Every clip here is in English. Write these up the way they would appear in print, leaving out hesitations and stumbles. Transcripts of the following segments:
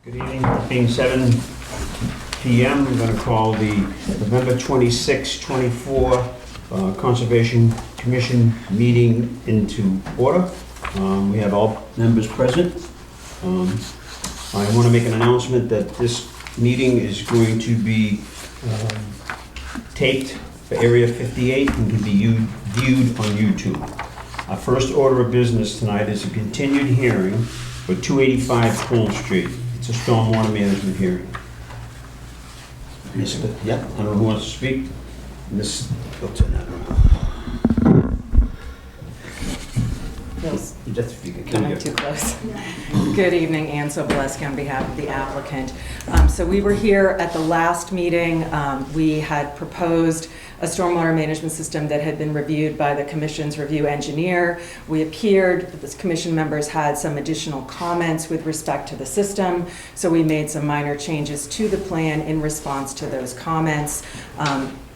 Good evening, being 7 p.m., I'm going to call the November 26, 24 Conservation Commission meeting into order. We have all members present. I want to make an announcement that this meeting is going to be taped for Area 58 and can be viewed on YouTube. Our first order of business tonight is a continued hearing for 285 Holmes Street. It's a stormwater management hearing. Yes, yeah, I don't know who wants to speak. Miss, go turn that around. Yes. Just if you could Coming too close. Good evening, Ann Soboleski on behalf of the applicant. So we were here at the last meeting. We had proposed a stormwater management system that had been reviewed by the commission's review engineer. We appeared, the commission members had some additional comments with respect to the system, so we made some minor changes to the plan in response to those comments.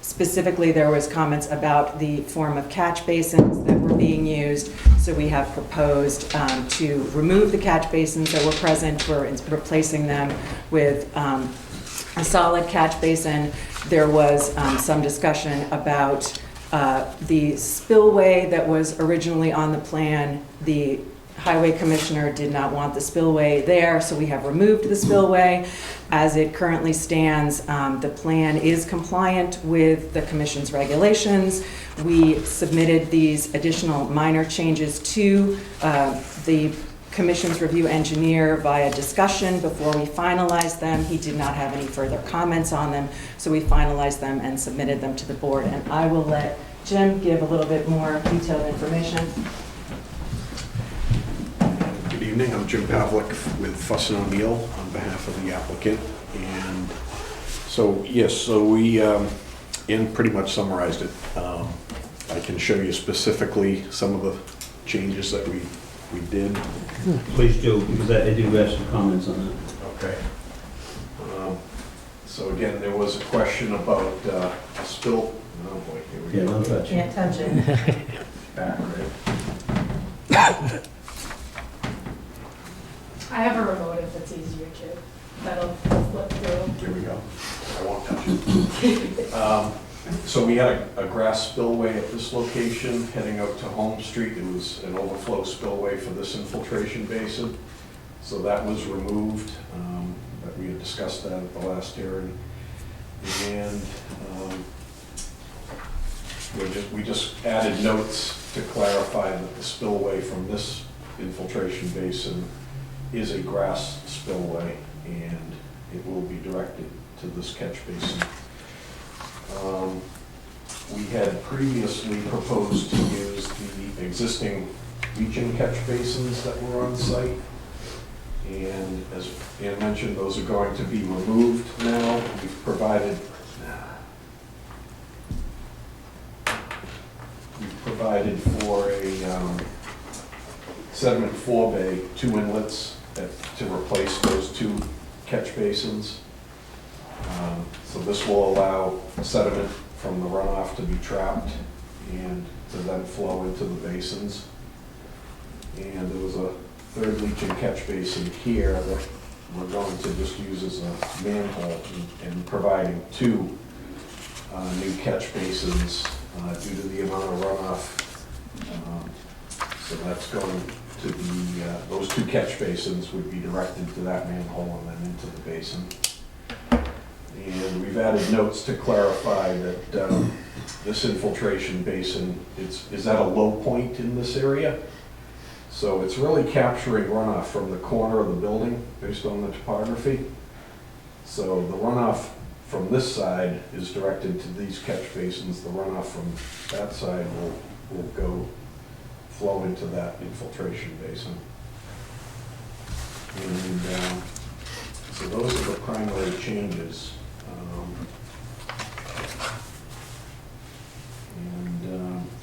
Specifically, there was comments about the form of catch basins that were being used, so we have proposed to remove the catch basins that were present. We're replacing them with a solid catch basin. There was some discussion about the spillway that was originally on the plan. The highway commissioner did not want the spillway there, so we have removed the spillway. As it currently stands, the plan is compliant with the commission's regulations. We submitted these additional minor changes to the commission's review engineer via discussion before we finalized them. He did not have any further comments on them, so we finalized them and submitted them to the board. And I will let Jim give a little bit more detailed information. Good evening, I'm Jim Pavlik with Fuss & O'Neill on behalf of the applicant. And so, yes, so we, Ann pretty much summarized it. I can show you specifically some of the changes that we did. Please do, because I do have some comments on that. Okay. So again, there was a question about a spill. Oh boy, here we Yeah, go. don't touch it. Can't touch it. Back, right? I have a remote if it's easier to. That'll flip through. Here we go. I won't touch it. So we had a grass spillway at this location heading out to Holmes Street. It was an overflow spillway for this infiltration basin. So that was removed. But we had discussed that at the last hearing. And we just added notes to clarify that the spillway from this infiltration basin is a grass spillway, and it will be directed to this catch basin. We had previously proposed to use the existing leaching catch basins that were on site, and as Ann mentioned, those are going to be removed now. We've provided for a sediment forebay, 2 inlets to replace those 2 catch basins. So this will allow sediment from the runoff to be trapped and to then flow into the basins. And there was a 3rd leaching catch basin here that we're going to just use as a manhole and providing 2 new catch basins due to the amount of runoff. So that's going to be, those 2 catch basins would be directed to that manhole and then into the basin. And we've added notes to clarify that this infiltration basin is at a low point in this area. So it's really capturing runoff from the corner of the building based on the topography. So the runoff from this side is directed to these catch basins. The runoff from that side will go flow into that infiltration basin. And so those are the primary changes.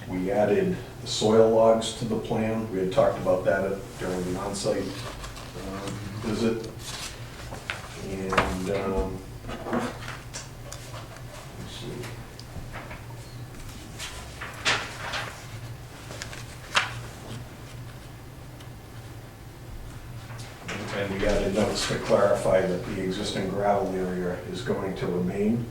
We added the soil logs to the plan. We had talked about that during the on-site visit. And let's see. And we added added notes to clarify that the existing gravel area is going to remain.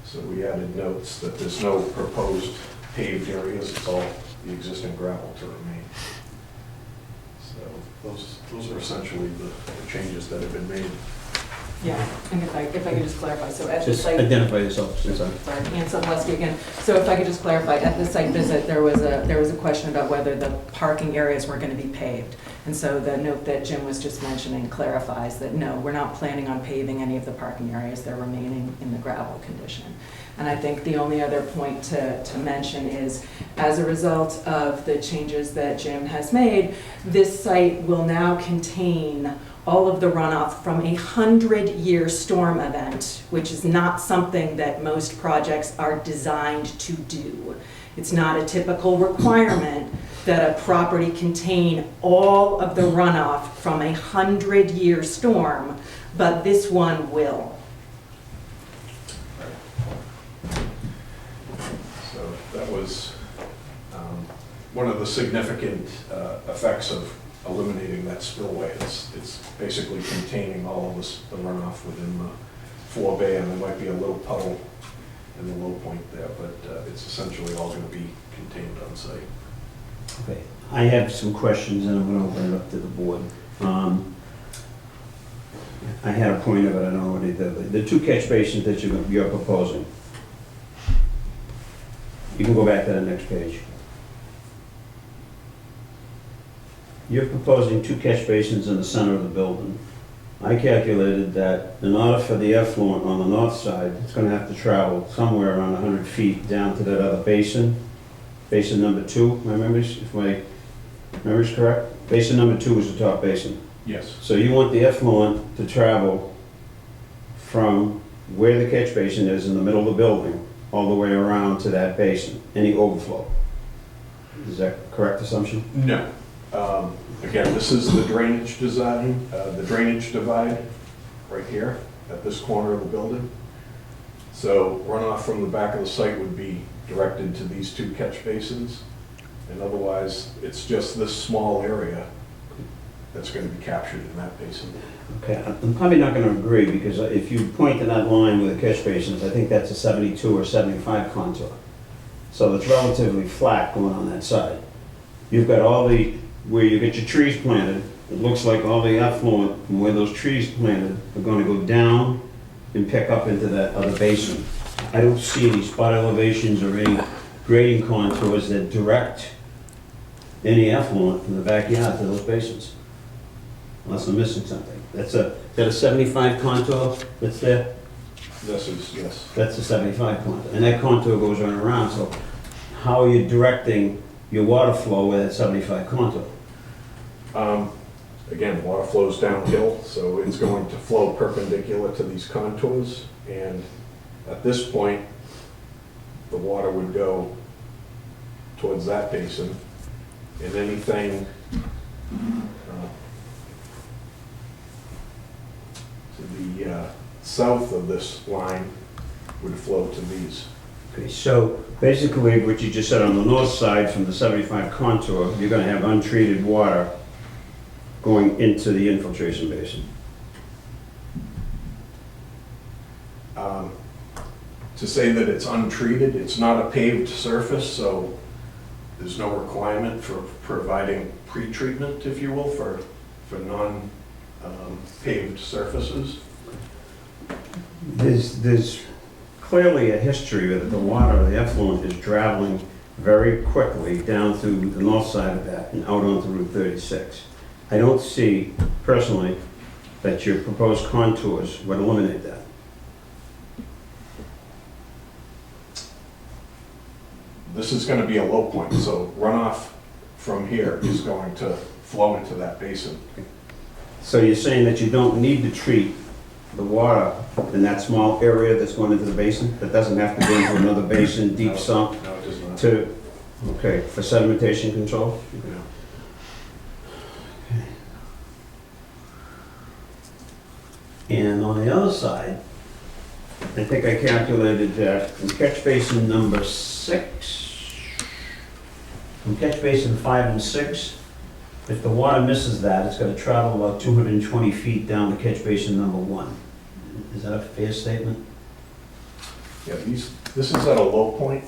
So we added notes that there's no proposed paved areas, it's all the existing gravel to remain. So those are essentially the changes that have been made. Yeah, and if I could just clarify, so at the Just site. identify yourself, Susan. Sorry, Ann Sobolewski again. So if I could just clarify, at the site visit, there was a question about whether the parking areas were going to be paved. And so the note that Jim was just mentioning clarifies that no, we're not planning on paving any of the parking areas. They're remaining in the gravel condition. And I think the only other point to mention is, as a result of the changes that Jim has made, this site will now contain all of the runoff from a 100-year storm event, which is not something that most projects are designed to do. It's not a typical requirement that a property contain all of the runoff from a 100-year storm, but this one will. So that was one of the significant effects of eliminating that spillway. It's basically containing all of this, the runoff within the forebay, and there might be a little puddle in the low point there, but it's essentially all going to be contained on site. Okay, I have some questions and I'm gonna open it up to the board. I had a point of it, I don't know what it is. The two catch basins that you're proposing. You can go back to the next page. You're proposing two catch basins in the center of the building. I calculated that in order for the effluent on the north side, it's gonna have to travel somewhere around 100 feet down to that other basin. Basin number 2, my memory's, if my memory's correct? Basin number 2 is the top basin. Yes. So you want the effluent to travel from where the catch basin is in the middle of the building, all the way around to that basin, any overflow. Is that a correct assumption? No. Again, this is the drainage design, the drainage divide right here at this corner of the building. So runoff from the back of the site would be directed to these two catch basins. And otherwise, it's just this small area that's going to be captured in that basin. Okay, I'm probably not gonna agree, because if you point to that line with the catch basins, I think that's a 72 or 75 contour. So it's relatively flat going on that side. You've got all the, where you get your trees planted, it looks like all the effluent from where those trees planted are gonna go down and pick up into that other basin. I don't see any spot elevations or any grading contours that direct any effluent from the backyard to those basins. Unless I'm missing something. Is that a 75 contour that's there? This is, yes. That's a 75 contour, and that contour goes on around, so how are you directing your water flow with that 75 contour? Again, water flows downhill, so it's going to flow perpendicular to these contours, and at this point, the water would go towards that basin, and anything to the south of this line would flow to these. Okay, so basically what you just said, on the north side from the 75 contour, you're gonna have untreated water going into the infiltration basin. To say that it's untreated, it's not a paved surface, so there's no requirement for providing pre-treatment, if you will, for non-paved surfaces. There's clearly a history that the water, the effluent is traveling very quickly down through the north side of that and out onto Route 36. I don't see personally that your proposed contours would eliminate that. This is going to be a low point, so runoff from here is going to flow into that basin. So you're saying that you don't need to treat the water in that small area that's going into the basin? That doesn't have to go into another basin, deep sunk, No, it does not. okay, for sedimentation control? Yeah. And on the other side, I think I calculated that in catch basin number 6, from catch basin 5 and 6, if the water misses that, it's gonna travel about 220 feet down to catch basin number 1. Is that a fair statement? Yeah, this is at a low point.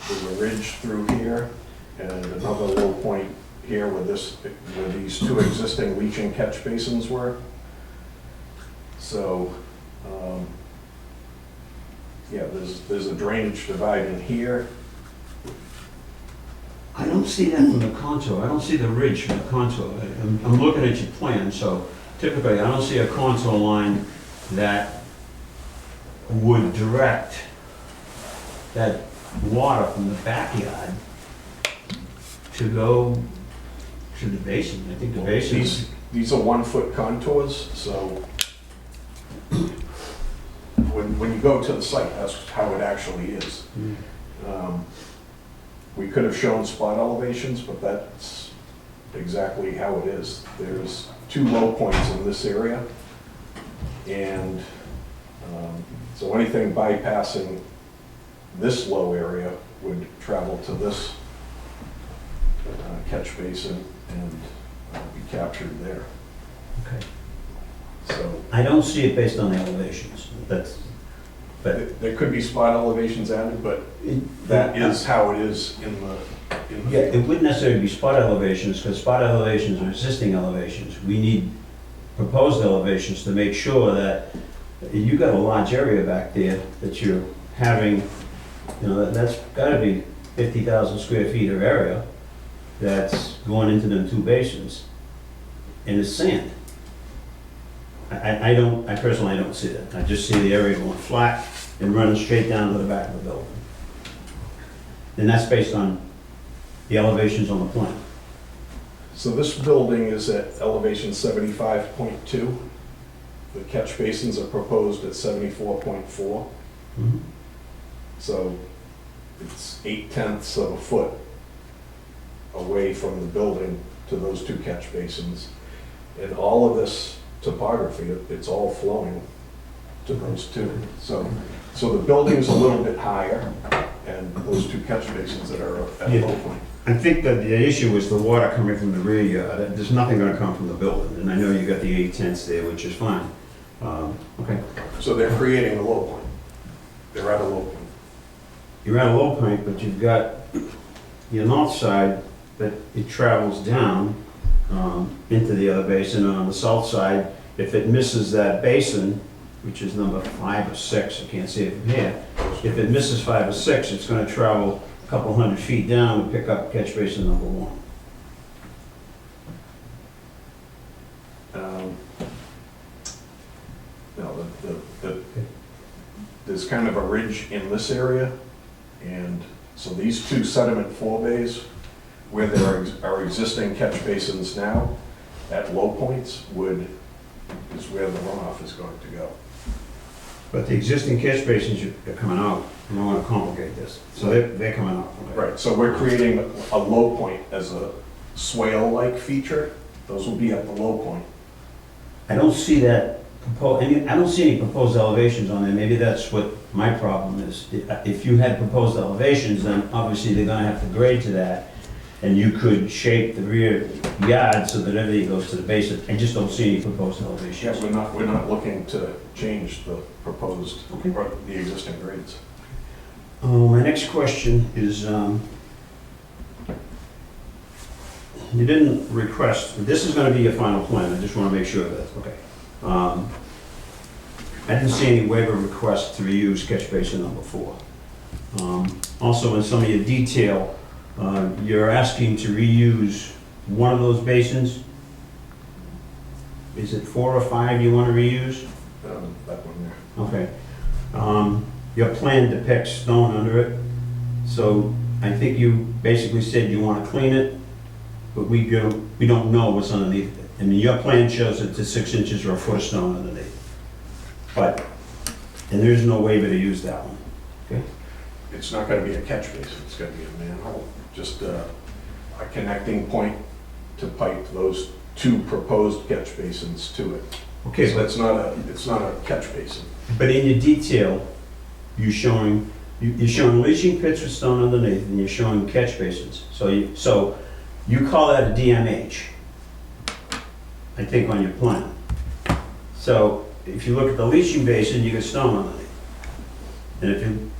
There's a ridge through here and another low point here where these two existing leaching catch basins were. So, yeah, there's a drainage divide in here. I don't see that from the contour. I don't see the ridge from the contour. I'm looking at your plan, so typically I don't see a contour line that would direct that water from the backyard to go to the basin. I think the basin. These are 1-foot contours, so when you go to the site, that's how it actually is. We could have shown spot elevations, but that's exactly how it is. There's 2 low points in this area, and so anything bypassing this low area would travel to this catch basin and be captured there. Okay. So I don't see it based on the elevations. But there could be spot elevations added, but that is how it is in the yeah, it field. wouldn't necessarily be spot elevations, because spot elevations are existing elevations. We need proposed elevations to make sure that you got a large area back there that you're having, you know, that's gotta be 50,000 square feet of area that's going into them 2 basins, and it's sand. I personally don't see that. I just see the area going flat and running straight down to the back of the building. And that's based on the elevations on the plan. So this building is at elevation 75.2. The catch basins are proposed at 74.4. So it's 0.8 of a foot away from the building to those 2 catch basins. And all of this topography, it's all flowing to those 2. So the building's a little bit higher, and those 2 catch basins that are at a low point. I think that the issue is the water coming from the rear yard. There's nothing gonna come from the building, and I know you got the 8/10 there, which is fine. Okay. So they're creating a low point. They're at a low point. You're at a low point, but you've got your north side that it travels down into the other basin. And on the south side, if it misses that basin, which is number 5 or 6, I can't see it from here, if it misses 5 or 6, it's gonna travel a couple hundred feet down to pick up catch basin number 1. No, there's kind of a ridge in this area, and so these 2 sediment forebays, where there are existing catch basins now, at low points is where the runoff is going to go. But the existing catch basins are coming out. I don't wanna complicate this. So they're coming out. Right, so we're creating a low point as a swale-like feature. Those will be at the low point. I don't see that, I don't see any proposed elevations on there. Maybe that's what my problem is. If you had proposed elevations, then obviously they're gonna have to grade to that, and you could shape the rear yard so that everything goes to the basin. I just don't see any proposed elevations. Yes, we're not looking to change the proposed, or the existing grades. My next question is, you didn't request, this is gonna be your final plan, I just wanna make sure of that, okay. I didn't see any waiver request to reuse catch basin number 4. Also, in some of your detail, you're asking to reuse one of those basins. Is it 4 or 5 you wanna reuse? That one there. Okay. Your plan depicts stone under it, so I think you basically said you want to clean it, but we don't know what's underneath it. I mean, your plan shows it's 6 inches or a foot of stone underneath. But, and there's no waiver to use that one, okay? It's not gonna be a catch basin, it's gonna be a manhole, just a connecting point to pipe those 2 proposed catch basins to it. Okay, So but it's not a catch basin. in your detail, you're showing You're showing leaching pits with stone underneath, and you're showing catch basins. So you call that a DMH, I think, on your plan. So if you look at the leaching basin, you got stone underneath. And if you,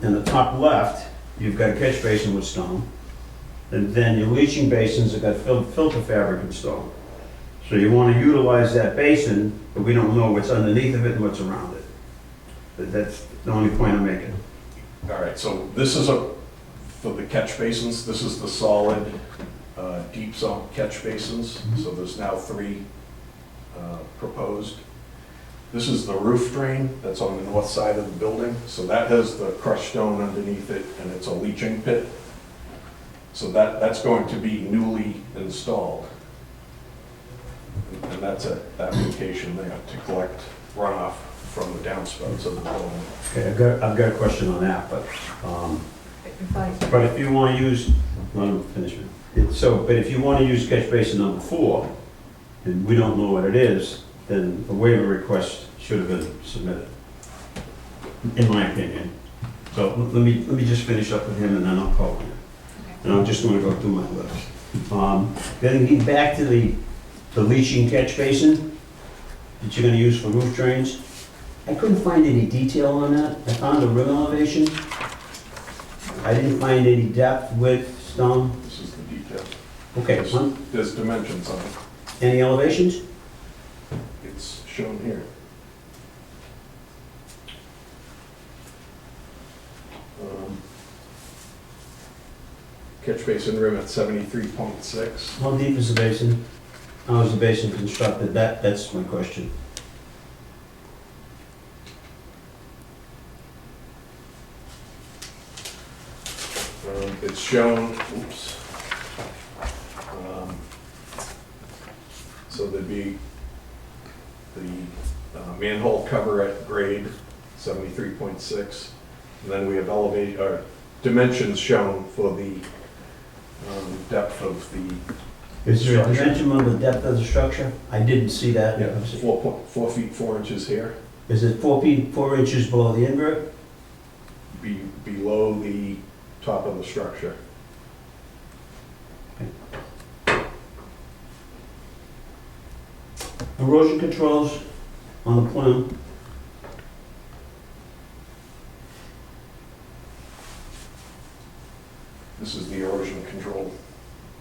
in the top left, you've got a catch basin with stone. And then your leaching basins have got filter fabric and stone. So you want to utilize that basin, but we don't know what's underneath of it and what's around it. But that's the only point I'm making. All right, so this is for the catch basins, this is the solid, deep sump catch basins. So there's now 3 proposed. This is the roof drain that's on the north side of the building. So that has the crushed stone underneath it, and it's a leaching pit. So that's going to be newly installed. And that's an application there to collect runoff from the downspouts of the building. Okay, I've got a question on that, but if you want to use, let me finish it. But if you want to use catch basin number 4, and we don't know what it is, then a waiver request should have been submitted, in my opinion. So let me just finish up with him, and then I'll call him. And I'm just going to go through my list. Getting back to the leaching catch basin that you're going to use for roof drains, I couldn't find any detail on that. I found a rim elevation. I didn't find any depth, width, stone. This is the detail. Okay, There's dimensions on it. any elevations? It's shown here. Catch basin rim at 73.6. How deep is the basin? How is the basin constructed? That's my question. It's shown, oops. So there'd be the manhole cover at grade 73.6. And then we have dimensions shown for the depth of the Is there a structure. dimension on the depth of the structure? I didn't see that. Yeah, 4 feet 4 inches here, Is it 4 inches below the invert? below the top of the structure. Erosion controls on the plan? This is the erosion control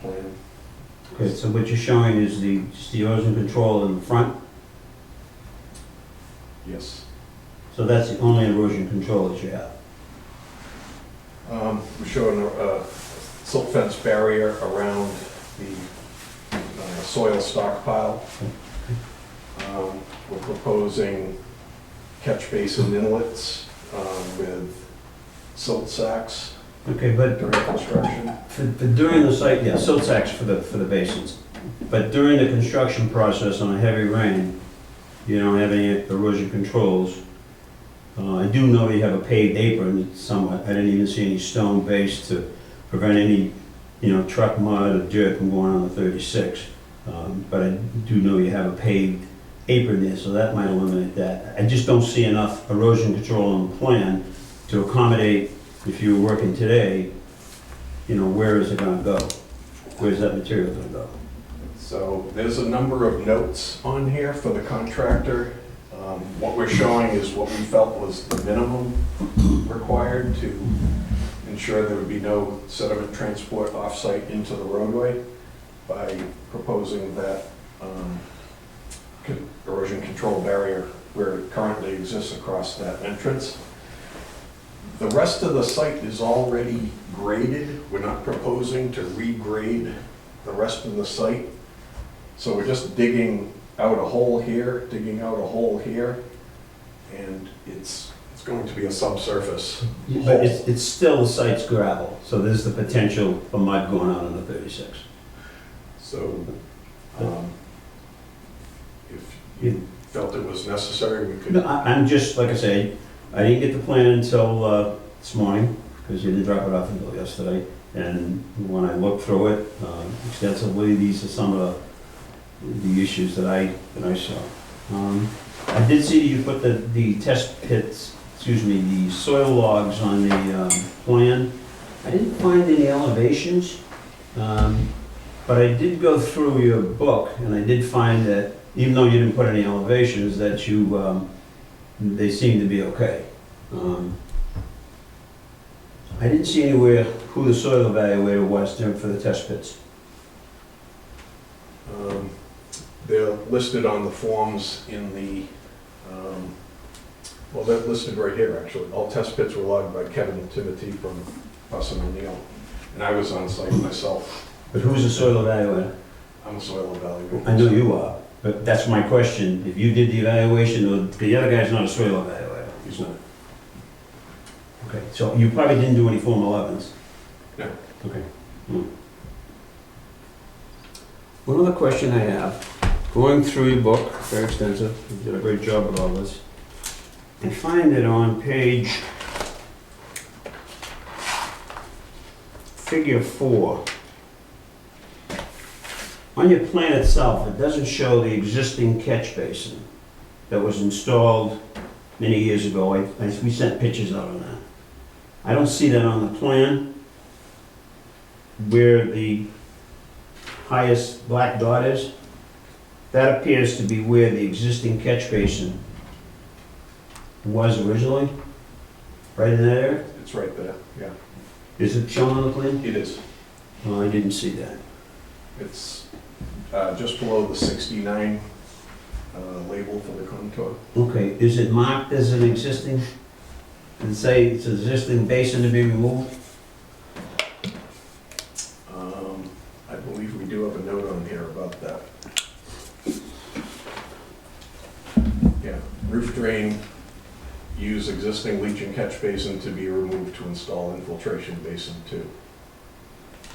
plan. Okay, so what you're showing is just the erosion control in the front? Yes. So that's the only erosion control that you have? We're showing a silt fence barrier around the soil stockpile. We're proposing catch basin inlets with silt sacks Okay, but during construction. during the site, yeah, silt sacks for the basins. But during the construction process on a heavy rain, you don't have any erosion controls. I do know you have a paved apron somewhat. I didn't even see any stone base to prevent any, truck mud or dirt from going on the 36. But I do know you have a paved apron there, so that might eliminate that. I just don't see enough erosion control on the plan to accommodate, if you were working today, where is it gonna go? Where's that material gonna go? So there's a number of notes on here for the contractor. What we're showing is what we felt was the minimum required to ensure there would be no sediment transport off-site into the roadway by proposing that erosion control barrier where it currently exists across that entrance. The rest of the site is already graded. We're not proposing to regrade the rest of the site. So we're just digging out a hole here, digging out a hole here, and it's going to be a subsurface But hole. it's still, the site's gravel, so there's the potential for mud going on in the 36. So if you felt it was necessary, we could. No, I'm just, like I say, I didn't get the plan until this morning, because you didn't drop it off until yesterday. And when I looked through it extensively, these are some of the issues that I saw. I did see you put the test pits the soil logs on the plan. I didn't find any elevations, but I did go through your book, and I did find that, even though you didn't put any elevations, that you, they seem to be okay. I didn't see anywhere who the soil evaluator was there for the test pits. They're listed on the forms in the, well, they're listed right here, actually. All test pits were logged by Kevin and Timothy from Bussin O'Neill, and I was on site myself. But who's the soil evaluator? I'm a soil evaluator. I know you are, but that's my question. If you did the evaluation, or the other guy's not a soil evaluator? He's not. Okay, so you probably didn't do any Form 11s? No. Okay. One other question I have, going through your book, very extensive, you did a great job with all this. I find that on page figure 4, on your plan itself, it doesn't show the existing catch basin that was installed many years ago. We sent pictures out on that. I don't see that on the plan where the highest black dot is. That appears to be where the existing catch basin was originally, right in that area. It's right there, yeah. Is it shown on the plan? It is. Oh, I didn't see that. It's just below the 69 label for the contour. Okay, is it marked as an existing? Does it say it's an existing basin to be removed? I believe we do have a note on here about that. Yeah, roof drain, use existing leach and catch basin to be removed to install infiltration basin 2.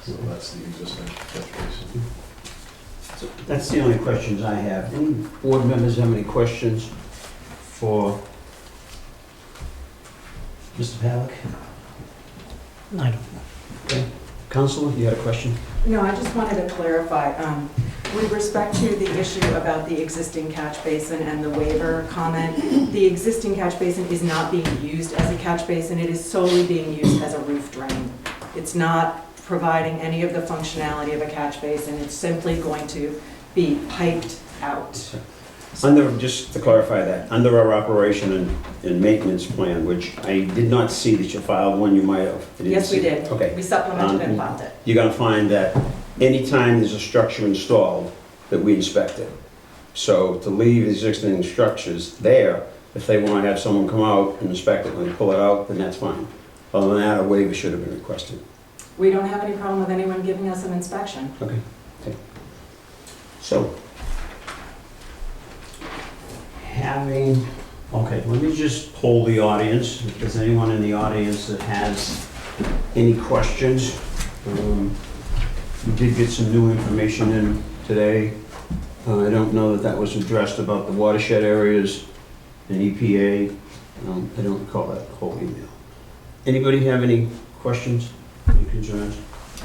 So that's the existing catch basin. So that's the only questions I have. Any board members have any questions for Mr. Palick? I don't. Okay. Counselor, you had a question? No, I just wanted to clarify, with respect to the issue about the existing catch basin and the waiver comment, the existing catch basin is not being used as a catch basin, it is solely being used as a roof drain. It's not providing any of the functionality of a catch basin, it's simply going to be piped out. Under, just to clarify that, under our operation and maintenance plan, which I did not see that you filed one, you might have. I didn't Yes, we see did. it. Okay. We supplemented and filed it. You're gonna find that anytime there's a structure installed, that we inspect it. So to leave existing structures there, if they wanna have someone come out and inspect it and pull it out, then that's fine. Other than that, a waiver should have been requested. We don't have any problem with anyone giving us an inspection. Okay. So, okay, let me just poll the audience, if there's anyone in the audience that has any questions. We did get some new information in today. I don't know that that was addressed about the watershed areas and EPA. I don't recall that whole email. Anybody have any questions, any concerns?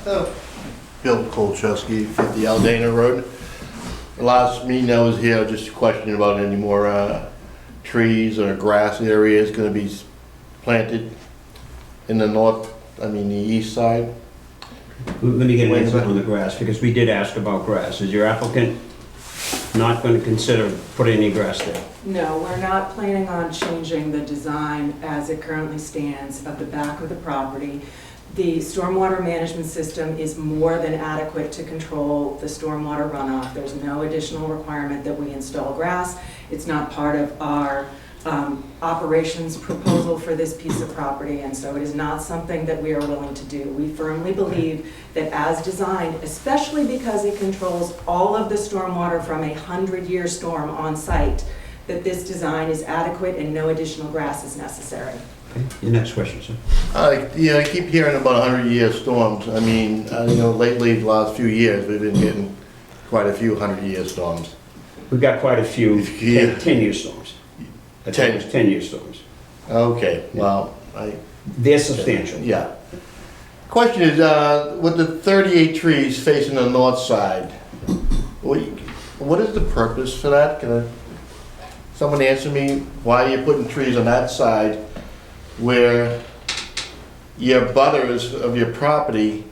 Bill Kolchewski, 50 Aldana Road. The last meeting I was here, just questioning about any more trees or grass areas going to be planted in the the east side. Let me get an answer on the grass, because we did ask about grass. Is your applicant not going to consider putting any grass there? No, we're not planning on changing the design as it currently stands of the back of the property. The stormwater management system is more than adequate to control the stormwater runoff. There's no additional requirement that we install grass. It's not part of our operations proposal for this piece of property, and so it is not something that we are willing to do. We firmly believe that as designed, especially because it controls all of the stormwater from a 100-year storm on site, that this design is adequate and no additional grass is necessary. Okay, your next question, sir. I keep hearing about 100-year storms. Lately, the last few years, we've been getting quite a few 100-year storms. We've got quite a few Yeah. 10-year storms. 10-year storms. Okay, well, They're substantial. yeah. Question is, with the 38 trees facing the north side, what is the purpose for that? Can someone answer me why you're putting trees on that side where your butters of your property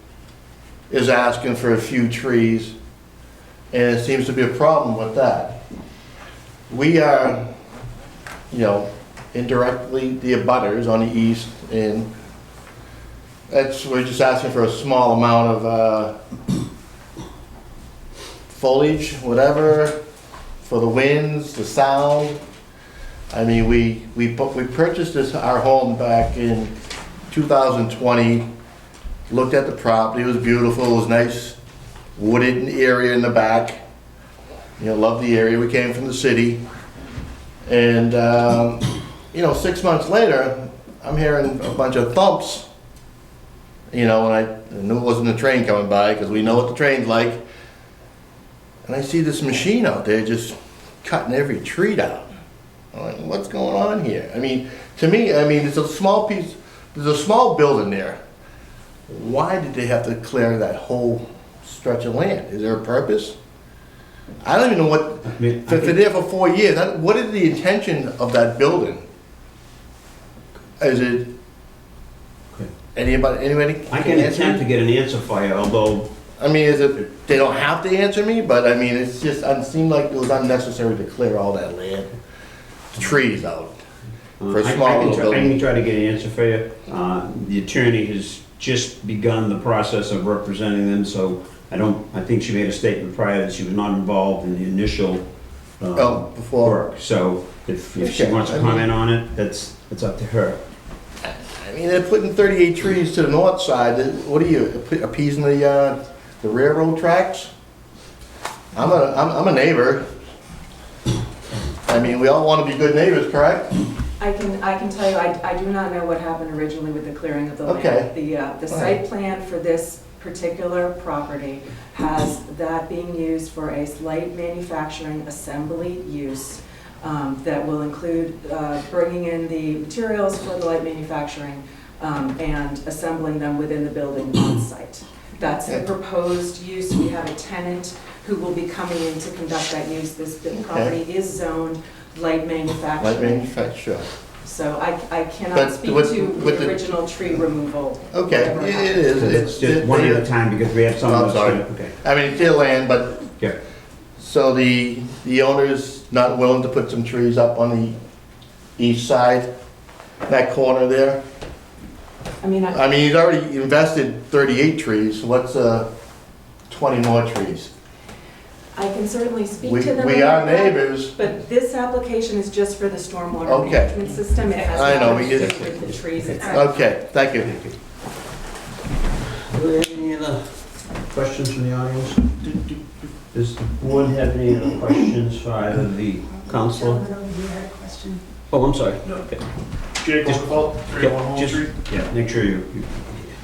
is asking for a few trees, and it seems to be a problem with that. We are, indirectly the abutters on the east, and we're just asking for a small amount of foliage, whatever, for the winds, the sound. I mean, we purchased our home back in 2020, looked at the property, it was beautiful, it was nice, wooded area in the back. Loved the area, we came from the city. And, 6 months later, I'm hearing a bunch of thumps. And I knew it wasn't a train coming by, because we know what the train's like. And I see this machine out there just cutting every tree down. I'm like, what's going on here? I mean, to me, it's a small piece, there's a small building there. Why did they have to clear that whole stretch of land? Is there a purpose? I don't even know what, if they're there for 4 years, what is the intention of that building? Is it, anybody? I can attempt to get an answer for you, although, Is it, they don't have to answer me, but it's just, it seemed like it was unnecessary to clear all that land, trees out. For a small little I building. can try to get an answer for you. The attorney has just begun the process of representing them, so I think she made a statement prior that she was not involved in the initial Before. work. So if she Okay, wants to comment on it, it's up to her. They're putting 38 trees to the north side. What are you, appeasing the railroad tracks? I'm a neighbor. We all want to be good neighbors, correct? I can tell you, I do not know what happened originally with the clearing of the land. Okay. The site plan for this particular property has that being used for a light manufacturing assembly use that will include bringing in the materials for the light manufacturing and assembling them within the building on site. That's the proposed use. We have a tenant who will be coming in to conduct that use. This property is zoned light manufacturing. Light manufacturer. So I cannot But speak with to the- the original tree removal. Okay, whatever it happened. is. It's just one at a time because we have some. I'm sorry. Okay. It's their land, but, Yeah. so the owner's not willing to put some trees up on the east side, that corner there? He's already invested 38 trees, so what's 20 more trees? I can certainly speak We to them. we are about that, neighbors. But this application is just for the stormwater Okay. management system. It has I know, nothing we to get do it. with the trees itself. Okay, thank you. Any other questions from the audience? Does the board have any other questions for either the counselor? Oh, I'm sorry. Okay. Jake Just- Oberfeld, 301 Home Just- Street. Yeah, make sure you,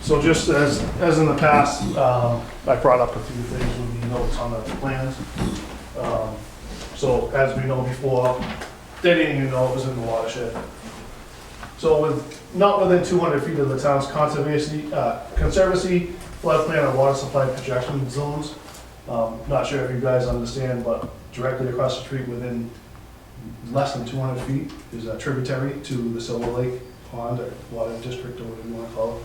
So just as in the past, I brought up a few things with the notes on the plans. So as we know before, they didn't even know it was in the watershed. So not within 200 feet of the town's conservancy, floodplain, or water supply projection zones. Not sure if you guys understand, but directly across the street within less than 200 feet is a tributary to the Silver Lake Pond or Water District, or whatever you want to call it.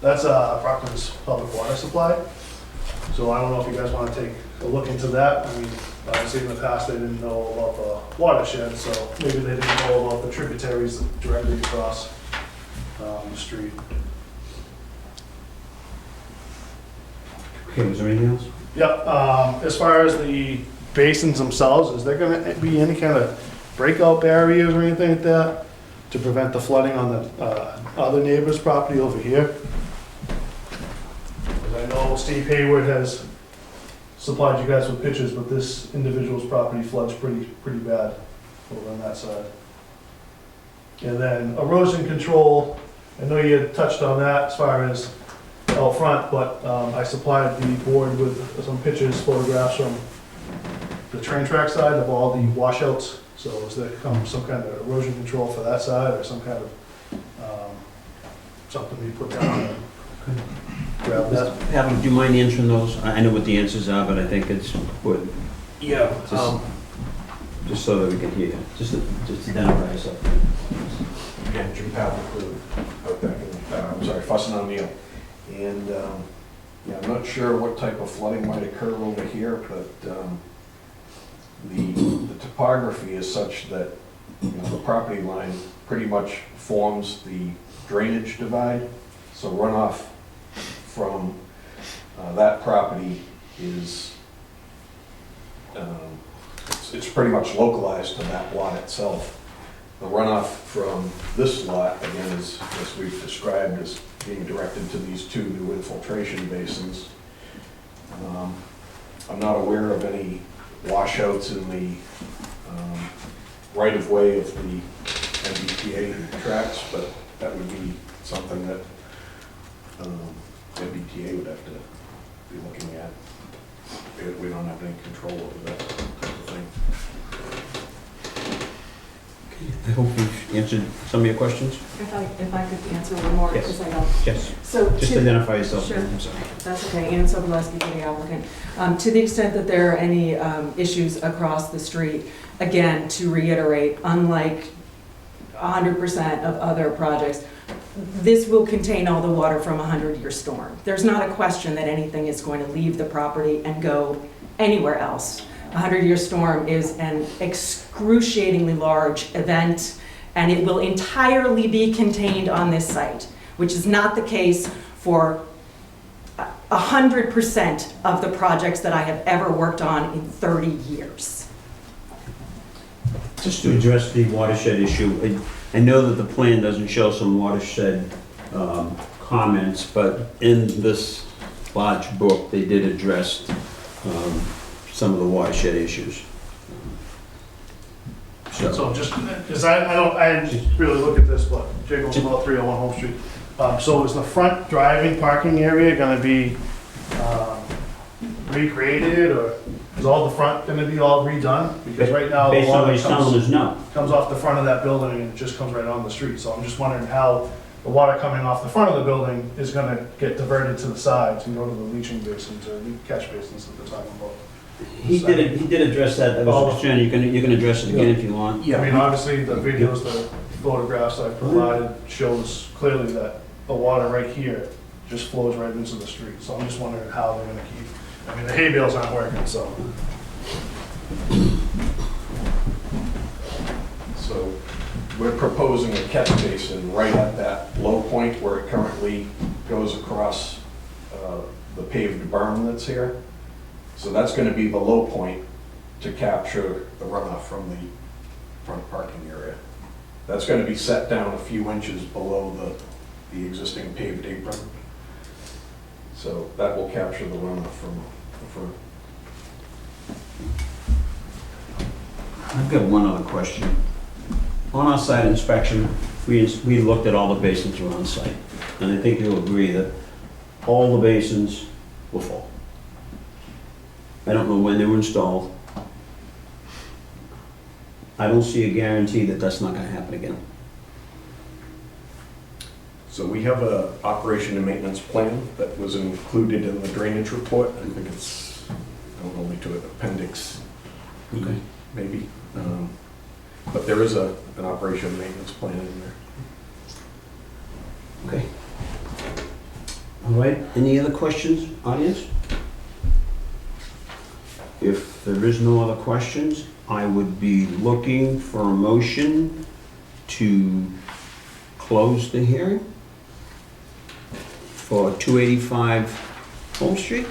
That's Proctor's public water supply. So I don't know if you guys want to take a look into that. Obviously in the past, they didn't know about the watershed, so maybe they didn't know about the tributaries directly across the street. okay, was there anything else? Yep, as far as the basins themselves, is there gonna be any kind of breakout barriers or anything like that to prevent the flooding on the other neighbor's property over here? 'Cause I know Steve Hayward has supplied you guys with pictures, but this individual's property floods pretty bad over on that side. And then erosion control, I know you had touched on that as far as out front, but I supplied the board with some pictures, photographs from the train track side of all the washouts. So is there some kind of erosion control for that side, or some kind of, something we put down and grab that? Adam, do you mind answering those? I know what the answers are, but I think it's important, Yeah, just so that we can hear you. Just identify yourself. again, Jim Pavlik with I'm sorry, Fuss and O'Neill. And, yeah, I'm not sure what type of flooding might occur over here, but the topography is such that, you know, the property line pretty much forms the drainage divide. So runoff from that property is, it's pretty much localized to that lot itself. The runoff from this lot, again, is, as we've described, is being directed to these two new infiltration basins. I'm not aware of any washouts in the right-of-way of the MBTA tracks, but that would be something that MBTA would have to be looking at. We don't have any control over that type of thing. I hope we've answered some of your questions. If I could answer one more, Yes. because I don't. Yes. So Just to- identify yourself. Sure. I'm sorry. That's okay, Ann Sobolewski for the applicant. To the extent that there are any issues across the street, again, to reiterate, unlike 100% of other projects, this will contain all the water from a 100-year storm. There's not a question that anything is going to leave the property and go anywhere else. A 100-year storm is an excruciatingly large event, and it will entirely be contained on this site, which is not the case for 100% of the projects that I have ever worked on in 30 years. Just to address the watershed issue, I know that the plan doesn't show some watershed comments, but in this large book, they did address some of the watershed issues. So just, because I didn't really look at this, but Jake owns about 301 Home Street. So is the front driving parking area gonna be recreated, or is all the front gonna be all redone? Because right now, the Based on what water he's telling us, no. comes off the front of that building and it just comes right on the street. So I'm just wondering how the water coming off the front of the building is gonna get diverted to the sides and go to the leaching basins or catch basins that they're talking about. He did address that. That was a concern. You can address it again if you want. I mean, obviously, the videos, the photographs I provided shows clearly that the water right here just flows right into the street. So I'm just wondering how they're gonna keep, I mean, the hay bales aren't working, so. So we're proposing a catch basin right at that low point where it currently goes across the paved berm that's here. So that's going to be the low point to capture the runoff from the front parking area. That's going to be set down a few inches below the existing paved apron. So that will capture the runoff from the front. I've got one other question. On our site inspection, we looked at all the basins around site, and I think you'll agree that all the basins were full. I don't know when they were installed. I don't see a guarantee that that's not gonna happen again. So we have a operation and maintenance plan that was included in the drainage report. I think it's, I don't know, to appendix E, Okay. maybe. But there is an operation and maintenance plan in there. Okay. All right, any other questions, audience? If there is no other questions, I would be looking for a motion to close the hearing for 285 Home Street.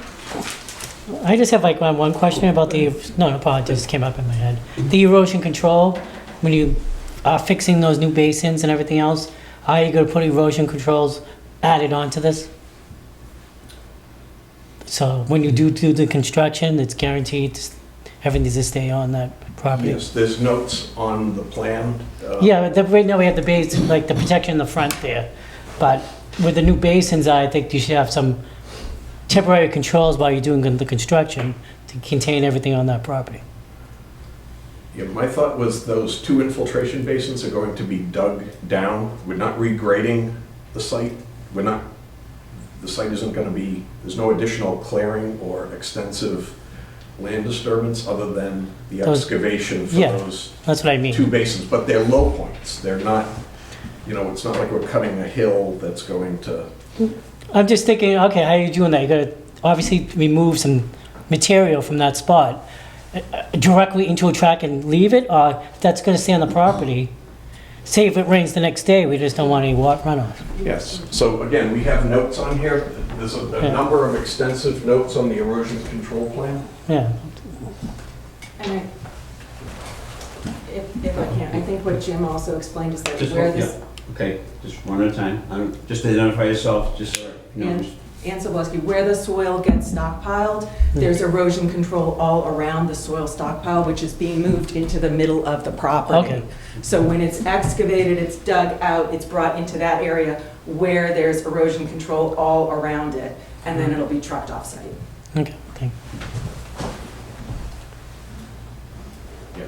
I just have like one question about the, no, apologies, came up in my head. The erosion control, when you are fixing those new basins and everything else, are you gonna put erosion controls added onto this? So when you do the construction, it's guaranteed everything needs to stay on that property? Yes, there's notes on the plan. Yeah, right now we have the base, like the protection in the front there. But with the new basins, I think you should have some temporary controls while you're doing the construction to contain everything on that property. Yeah, my thought was those two infiltration basins are going to be dug down. We're not regrading the site. The site isn't going to be, there's no additional clearing or extensive land disturbance other than the Those- excavation for yeah. those That's what I mean. two basins, but they're low points. They're not You know, it's not like we're cutting a hill that's going to, I'm just thinking, okay, how are you doing that? You gotta obviously remove some material from that spot directly into a track and leave it, or if that's gonna stay on the property. Say if it rains the next day, we just don't want any water runoff. yes. So again, we have notes on here. There's a Yeah. number of extensive notes on the erosion control plan. Yeah, And if I can, I think what Jim also explained is that Just where one- this, Okay, just one at a time. Just identify yourself, just so you know. Ann Sobolewski, where the soil gets stockpiled, there's erosion control all around the soil stockpile, which is being moved into the middle of the property. Okay. So when it's excavated, it's dug out, it's brought into that area where there's erosion control all around it, and then it'll be trucked off-site. okay, thank Yeah,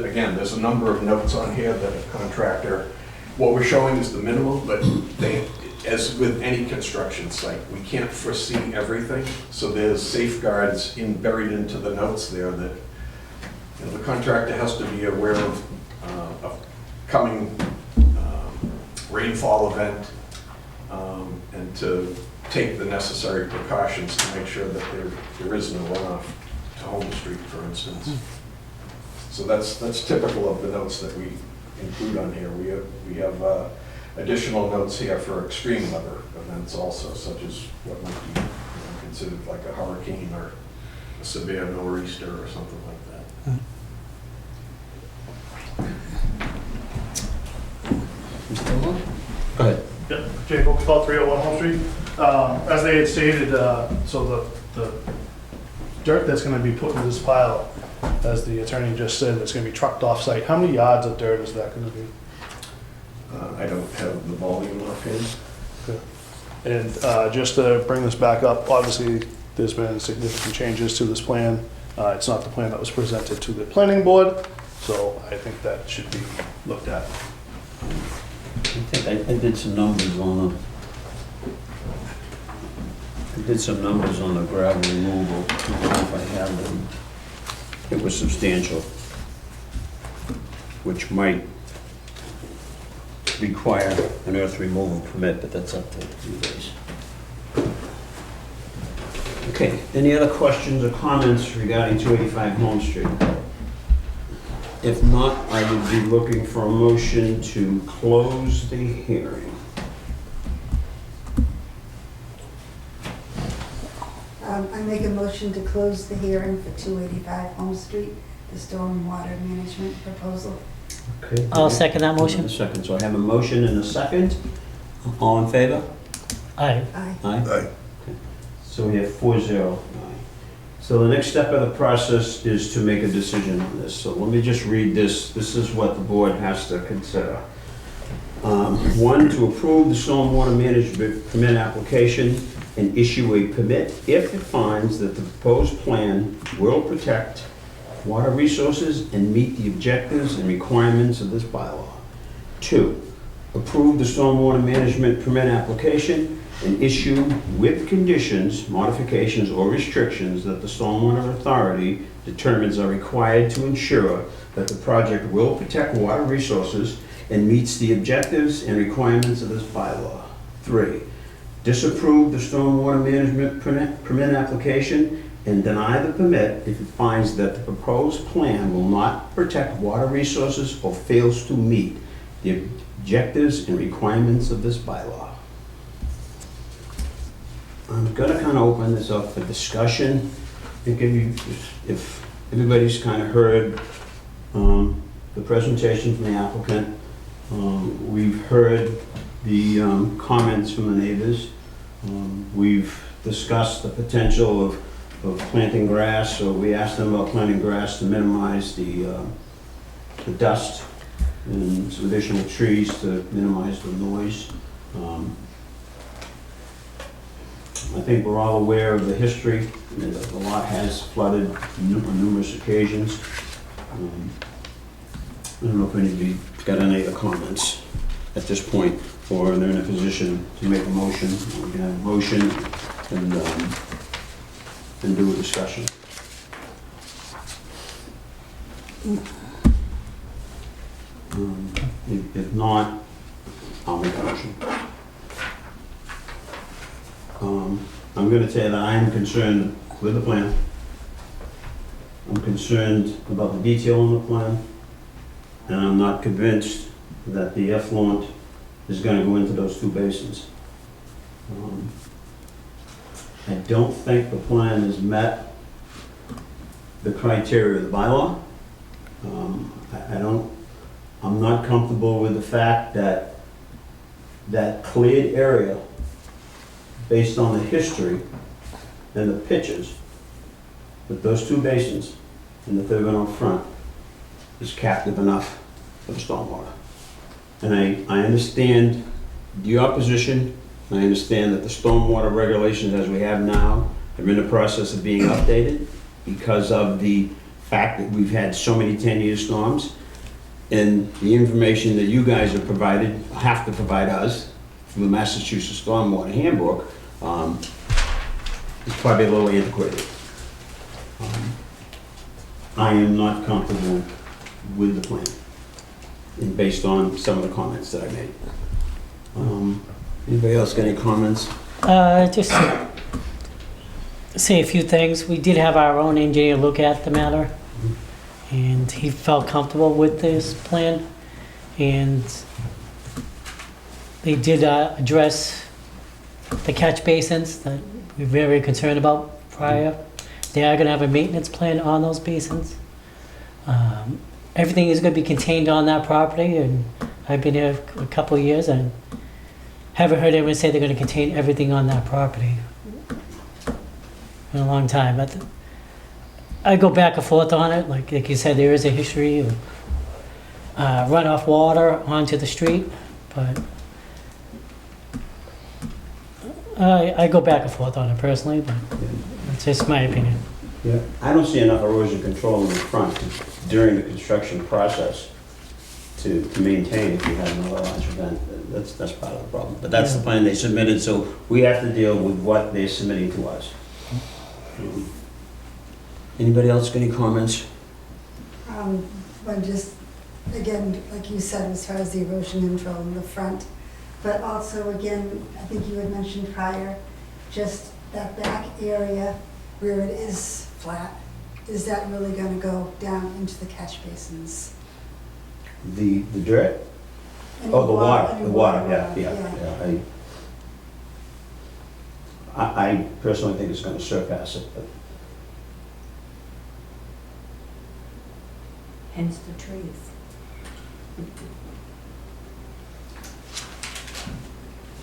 again, there's a number of notes on here that a contractor, what we're showing is the minimum, but they, as with any construction site, we can't foresee everything. So there's safeguards buried into the notes there that, you know, the contractor has to be aware of a coming rainfall event, and to take the necessary precautions to make sure that there is no runoff to Home Street, for instance. So that's typical of the notes that we include on here. We have additional notes here for extreme weather events also, such as what might be, you know, considered like a hurricane or a severe nor'easter or something like that. Go ahead. Yep, Jay Oakspot, 301 Home Street. As they had stated, so the dirt that's gonna be put in this pile, as the attorney just said, it's gonna be trucked off-site. How many yards of dirt is that gonna be? I don't have the volume offhand. And just to bring this back up, obviously, there's been significant changes to this plan. It's not the plan that was presented to the planning board, so I think that should be looked at. I did some numbers on the gravel removal. I don't know if I have them. It was substantial, which might require an earth removal permit, but that's up to you guys. Okay, any other questions or comments regarding 285 Home Street? If not, I would be looking for a motion to close the hearing. I make a motion to close the hearing for 285 Home Street, the stormwater management proposal. Okay. I'll second that motion. A second, so I have a motion and a second. All in favor? Aye. Aye. Aye. So we have 4-0. So the next step of the process is to make a decision on this. So let me just read this. This is what the board has to consider. 1, to approve the stormwater management permit application and issue a permit if it finds that the proposed plan will protect water resources and meet the objectives and requirements of this bylaw. 2, approve the stormwater management permit application and issue with conditions, modifications, or restrictions that the Stormwater Authority determines are required to ensure that the project will protect water resources and meets the objectives and requirements of this bylaw. 3, disapprove the stormwater management permit application and deny the permit if it finds that the proposed plan will not protect water resources or fails to meet the objectives and requirements of this bylaw. I'm gonna kind of open this up for discussion. I think if everybody's kind of heard the presentation from the applicant, we've heard the comments from the neighbors. We've discussed the potential of planting grass, so we asked them about planting grass to minimize the dust and some additional trees to minimize the noise. I think we're all aware of the history. The lot has flooded on numerous occasions. I don't know if anybody's got any other comments at this point, or they're in a position to make a motion. We can have a motion and do a discussion. If not, I'll make a motion. I'm gonna say that I am concerned with the plan. I'm concerned about the detail on the plan, and I'm not convinced that the effluent is gonna go into those two basins. I don't think the plan has met the criteria of the bylaw. I'm not comfortable with the fact that that cleared area, based on the history and the pictures, that those two basins and the third one up front is captive enough for the stormwater. And I understand the opposition. I understand that the stormwater regulations as we have now are in the process of being updated because of the fact that we've had so many 10-year storms. And the information that you guys have provided, have to provide us, through the Massachusetts Stormwater Handbook, is probably a little antiquated. I am not comfortable with the plan, and based on some of the comments that I made. Anybody else got any comments? Just to say a few things. We did have our own engineer look at the matter, and he felt comfortable with this plan. And they did address the catch basins that we're very concerned about prior. They are going to have a maintenance plan on those basins. Everything is going to be contained on that property, and I've been here a couple of years and haven't heard anyone say they're going to contain everything on that property in a long time. But I go back and forth on it. Like you said, there is a history of runoff water onto the street, but I go back and forth on it personally, but it's just my opinion. Yeah, I don't see enough erosion control in the front during the construction process to maintain if you have another large event. That's part of the problem. But that's the plan they submitted, so we have to deal with what they're submitting to us. Anybody else got any comments? Well, just, again, like you said, as far as the erosion control in the front, but also, again, I think you had mentioned prior, just that back area where it is flat, is that really going to go down into the catch basins? The dirt? Oh, the water, yeah. I personally think it's gonna surpass it, but Hence the trees.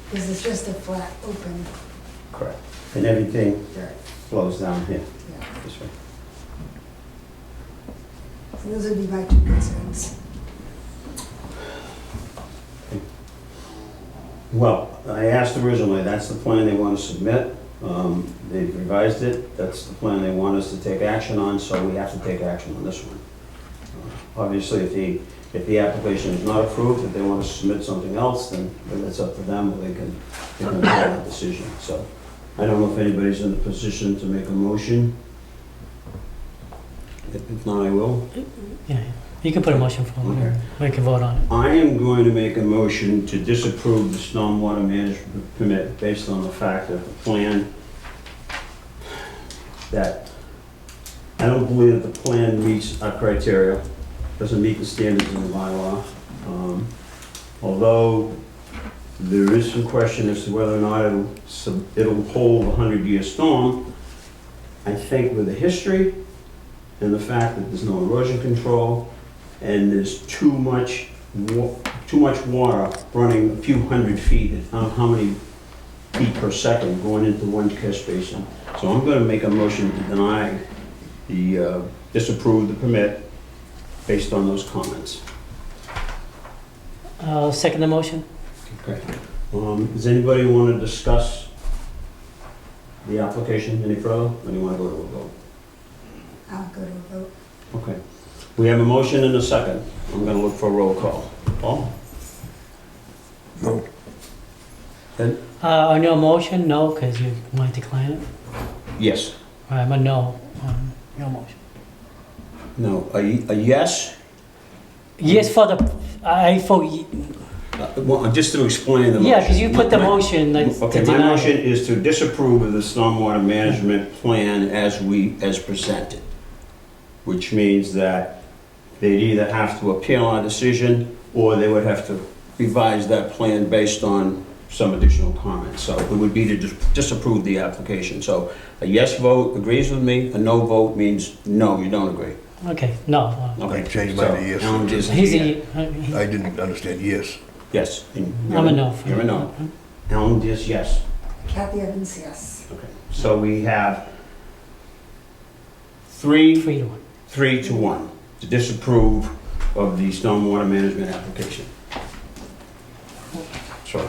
Because it's just a flat, open correct. And everything dirt. flows down here, Yeah. this way. So those would be my two concerns. Well, I asked originally, that's the plan they want to submit. They've revised it, that's the plan they want us to take action on, so we have to take action on this one. Obviously, if the application is not approved, if they want to submit something else, then it's up to them, they can make that decision. So I don't know if anybody's in a position to make a motion. If not, I will. Yeah, you can put a motion forward, Okay. or we can vote on it. I am going to make a motion to disapprove the stormwater management permit based on the fact that the plan, that I don't believe that the plan meets our criteria, doesn't meet the standards in the bylaw. Although there is some question as to whether or not it'll hold a 100-year storm, I think with the history and the fact that there's no erosion control, and there's too much water running a few hundred feet, how many feet per second going into one catch basin. So I'm going to make a motion to deny the, disapprove the permit based on those comments. I'll second the motion. Okay. Does anybody want to discuss the application any further, or do you want to go to a vote? I'll go to a vote. Okay. We have a motion and a second. I'm going to look for a roll call. Paul? No. Ed? On your motion, no, because you might decline it. Yes. I'm a no on your motion. No. A yes? Yes for the, I vote Well, just to explain the motion. Yeah, because you put the motion like, to Okay, my deny motion it. is to disapprove of the stormwater management plan as presented, which means that they'd either have to appeal our decision, or they would have to revise that plan based on some additional comments. So it would be to disapprove the application. So a yes vote agrees with me, a no vote means no, you don't agree. Okay, no. Okay. I changed mine to yes. So Alan is a He's yes. a, I didn't understand yes. Yes. and I'm a no. You're a no. Alan is yes. Kathy Evans, yes. Okay. So we have 3 3 to 1. 3 to 1 to disapprove of the stormwater management application. Sure.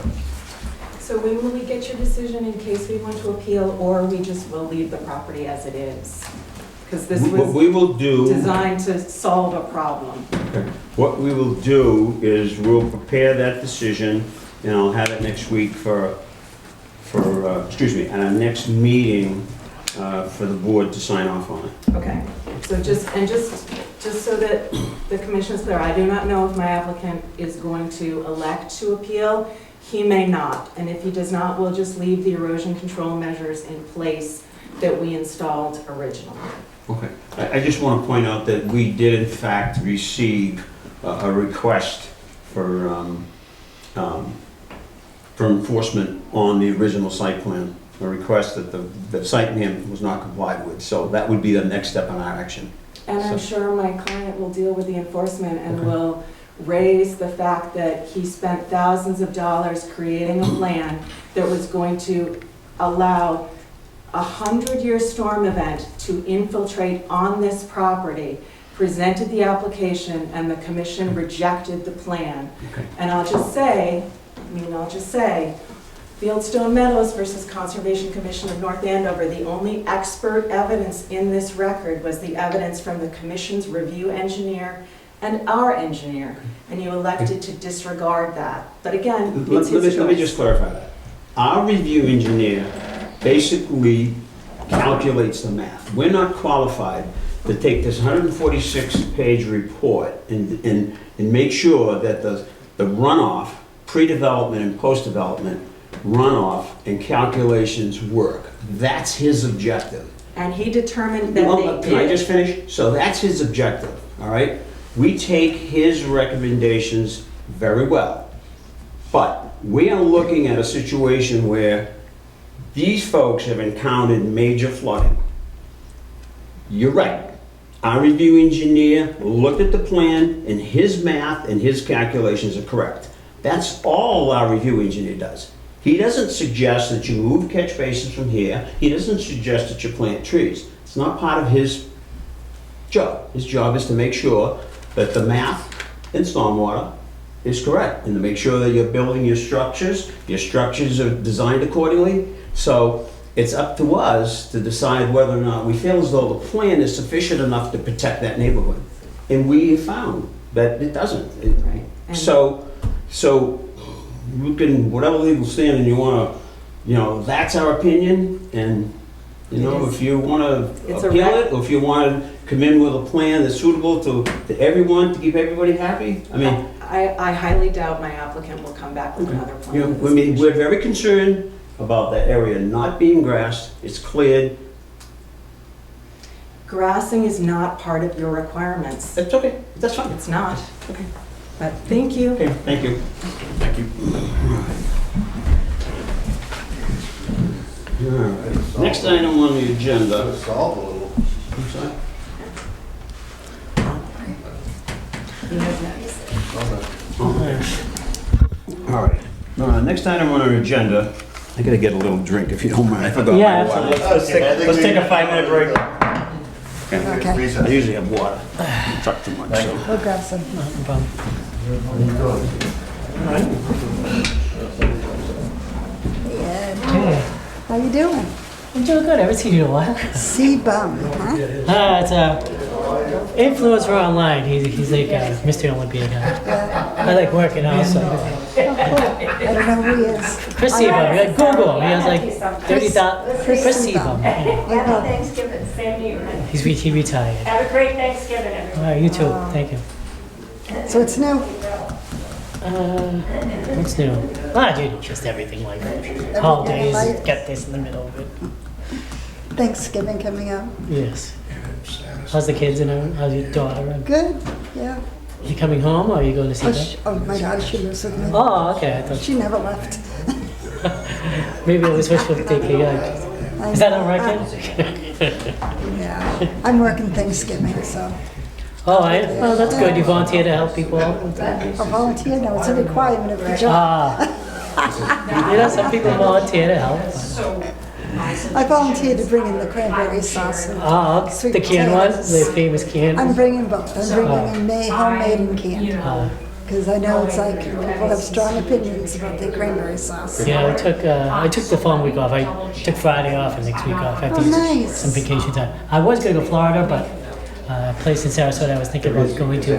So when will we get your decision in case we want to appeal, or we just will leave the property as it is? Because this What was we will do, designed to solve a problem. what we will do is we'll prepare that decision, and I'll have it next week for excuse me, at our next meeting for the board to sign off on it. Okay, so just so that the commission is clear, I do not know if my applicant is going to elect to appeal. He may not, and if he does not, we'll just leave the erosion control measures in place that we installed originally. Okay. I just want to point out that we did in fact receive a request for enforcement on the original site plan, a request that the site plan was not complied with. So that would be the next step in our action. And I'm sure my client will deal with the enforcement and Okay. will raise the fact that he spent thousands of dollars creating a plan that was going to allow a 100-year storm event to infiltrate on this property, presented the application, and the commission rejected the plan. Okay. And I'll just say, Fieldstone Meadows versus Conservation Commission of North Andover, the only expert evidence in this record was the evidence from the commission's review engineer and our engineer, and you elected to disregard that. But again, it's his choice. Let me just clarify that. Our review engineer basically calculates the math. We're not qualified to take this 146-page report and make sure that the runoff, pre-development and post-development runoff and calculations work. That's his objective. And he determined that Well, they can I did. just finish? So that's his objective, all right? We take his recommendations very well, but we are looking at a situation where these folks have encountered major flooding. You're right. Our review engineer looked at the plan, and his math and his calculations are correct. That's all our review engineer does. He doesn't suggest that you move catch basins from here. He doesn't suggest that you plant trees. It's not part of his job. His job is to make sure that the math in stormwater is correct, and to make sure that you're building your structures are designed accordingly. So it's up to us to decide whether or not we feel as though the plan is sufficient enough to protect that neighborhood. And we found that it doesn't. Right. And- So you can, whatever legal standing you want to, that's our opinion, and, if you want to It's a appeal rec- it, or if you want to come in with a plan that's suitable to everyone, to keep everybody happy, I mean, I highly doubt my applicant will come back with another plan. we're very concerned about that area not being grassed, it's cleared, Grassing is not part of your requirements. that's okay, that's fine. It's not. Okay. But thank you. Okay, thank you. Thank you. All right. Next item on the agenda. Solve a little. I'm sorry? All right. Next item on our agenda, I gotta get a little drink if you don't mind. I forgot Yeah, my water. absolutely. Let's take a 5-minute break. Okay. I usually have water. I talk too much, so. We'll grab some. No problem. Yeah. Hey, How you doing? I'm doing good. I haven't seen you in a while. C-Bum, huh? It's a influencer online. He's like Mr. Olympia guy. Yeah. I like working out, so. I don't know who he is. Chris Sebum, like Google. He has like 30,000. Chris Chris Sebum. Sebum. Happy Thanksgiving, same to you. He retired. Have a great Thanksgiving, everyone. All right, you too. Thank you. So it's new. What's new? Dude, just everything like holidays. light. Get this in the middle of it. Thanksgiving coming up. Yes. How's the kids and how's your daughter? Good, yeah. You coming home or are you going to see them? Oh, my daughter, she lives with me. Oh, okay. I thought She never left. maybe I was wishful thinking. Is that on record? Yeah, I'm working Thanksgiving, so. Oh, that's good. You volunteer to help people out with that? A volunteer, no, it's a requirement of the job. Some people volunteer to help. I volunteered to bring in the cranberry sauce. And sweet The canned potatoes. ones, the famous canned. I'm bringing both. I'm bringing in homemade and canned. Because I know it's like, people have strong opinions about their cranberry sauce. Yeah, I took the following week off. I took Friday off and next week off. I have to Oh, use nice. some vacation time. I was going to go to Florida, but a place in Sarasota I was thinking about going to.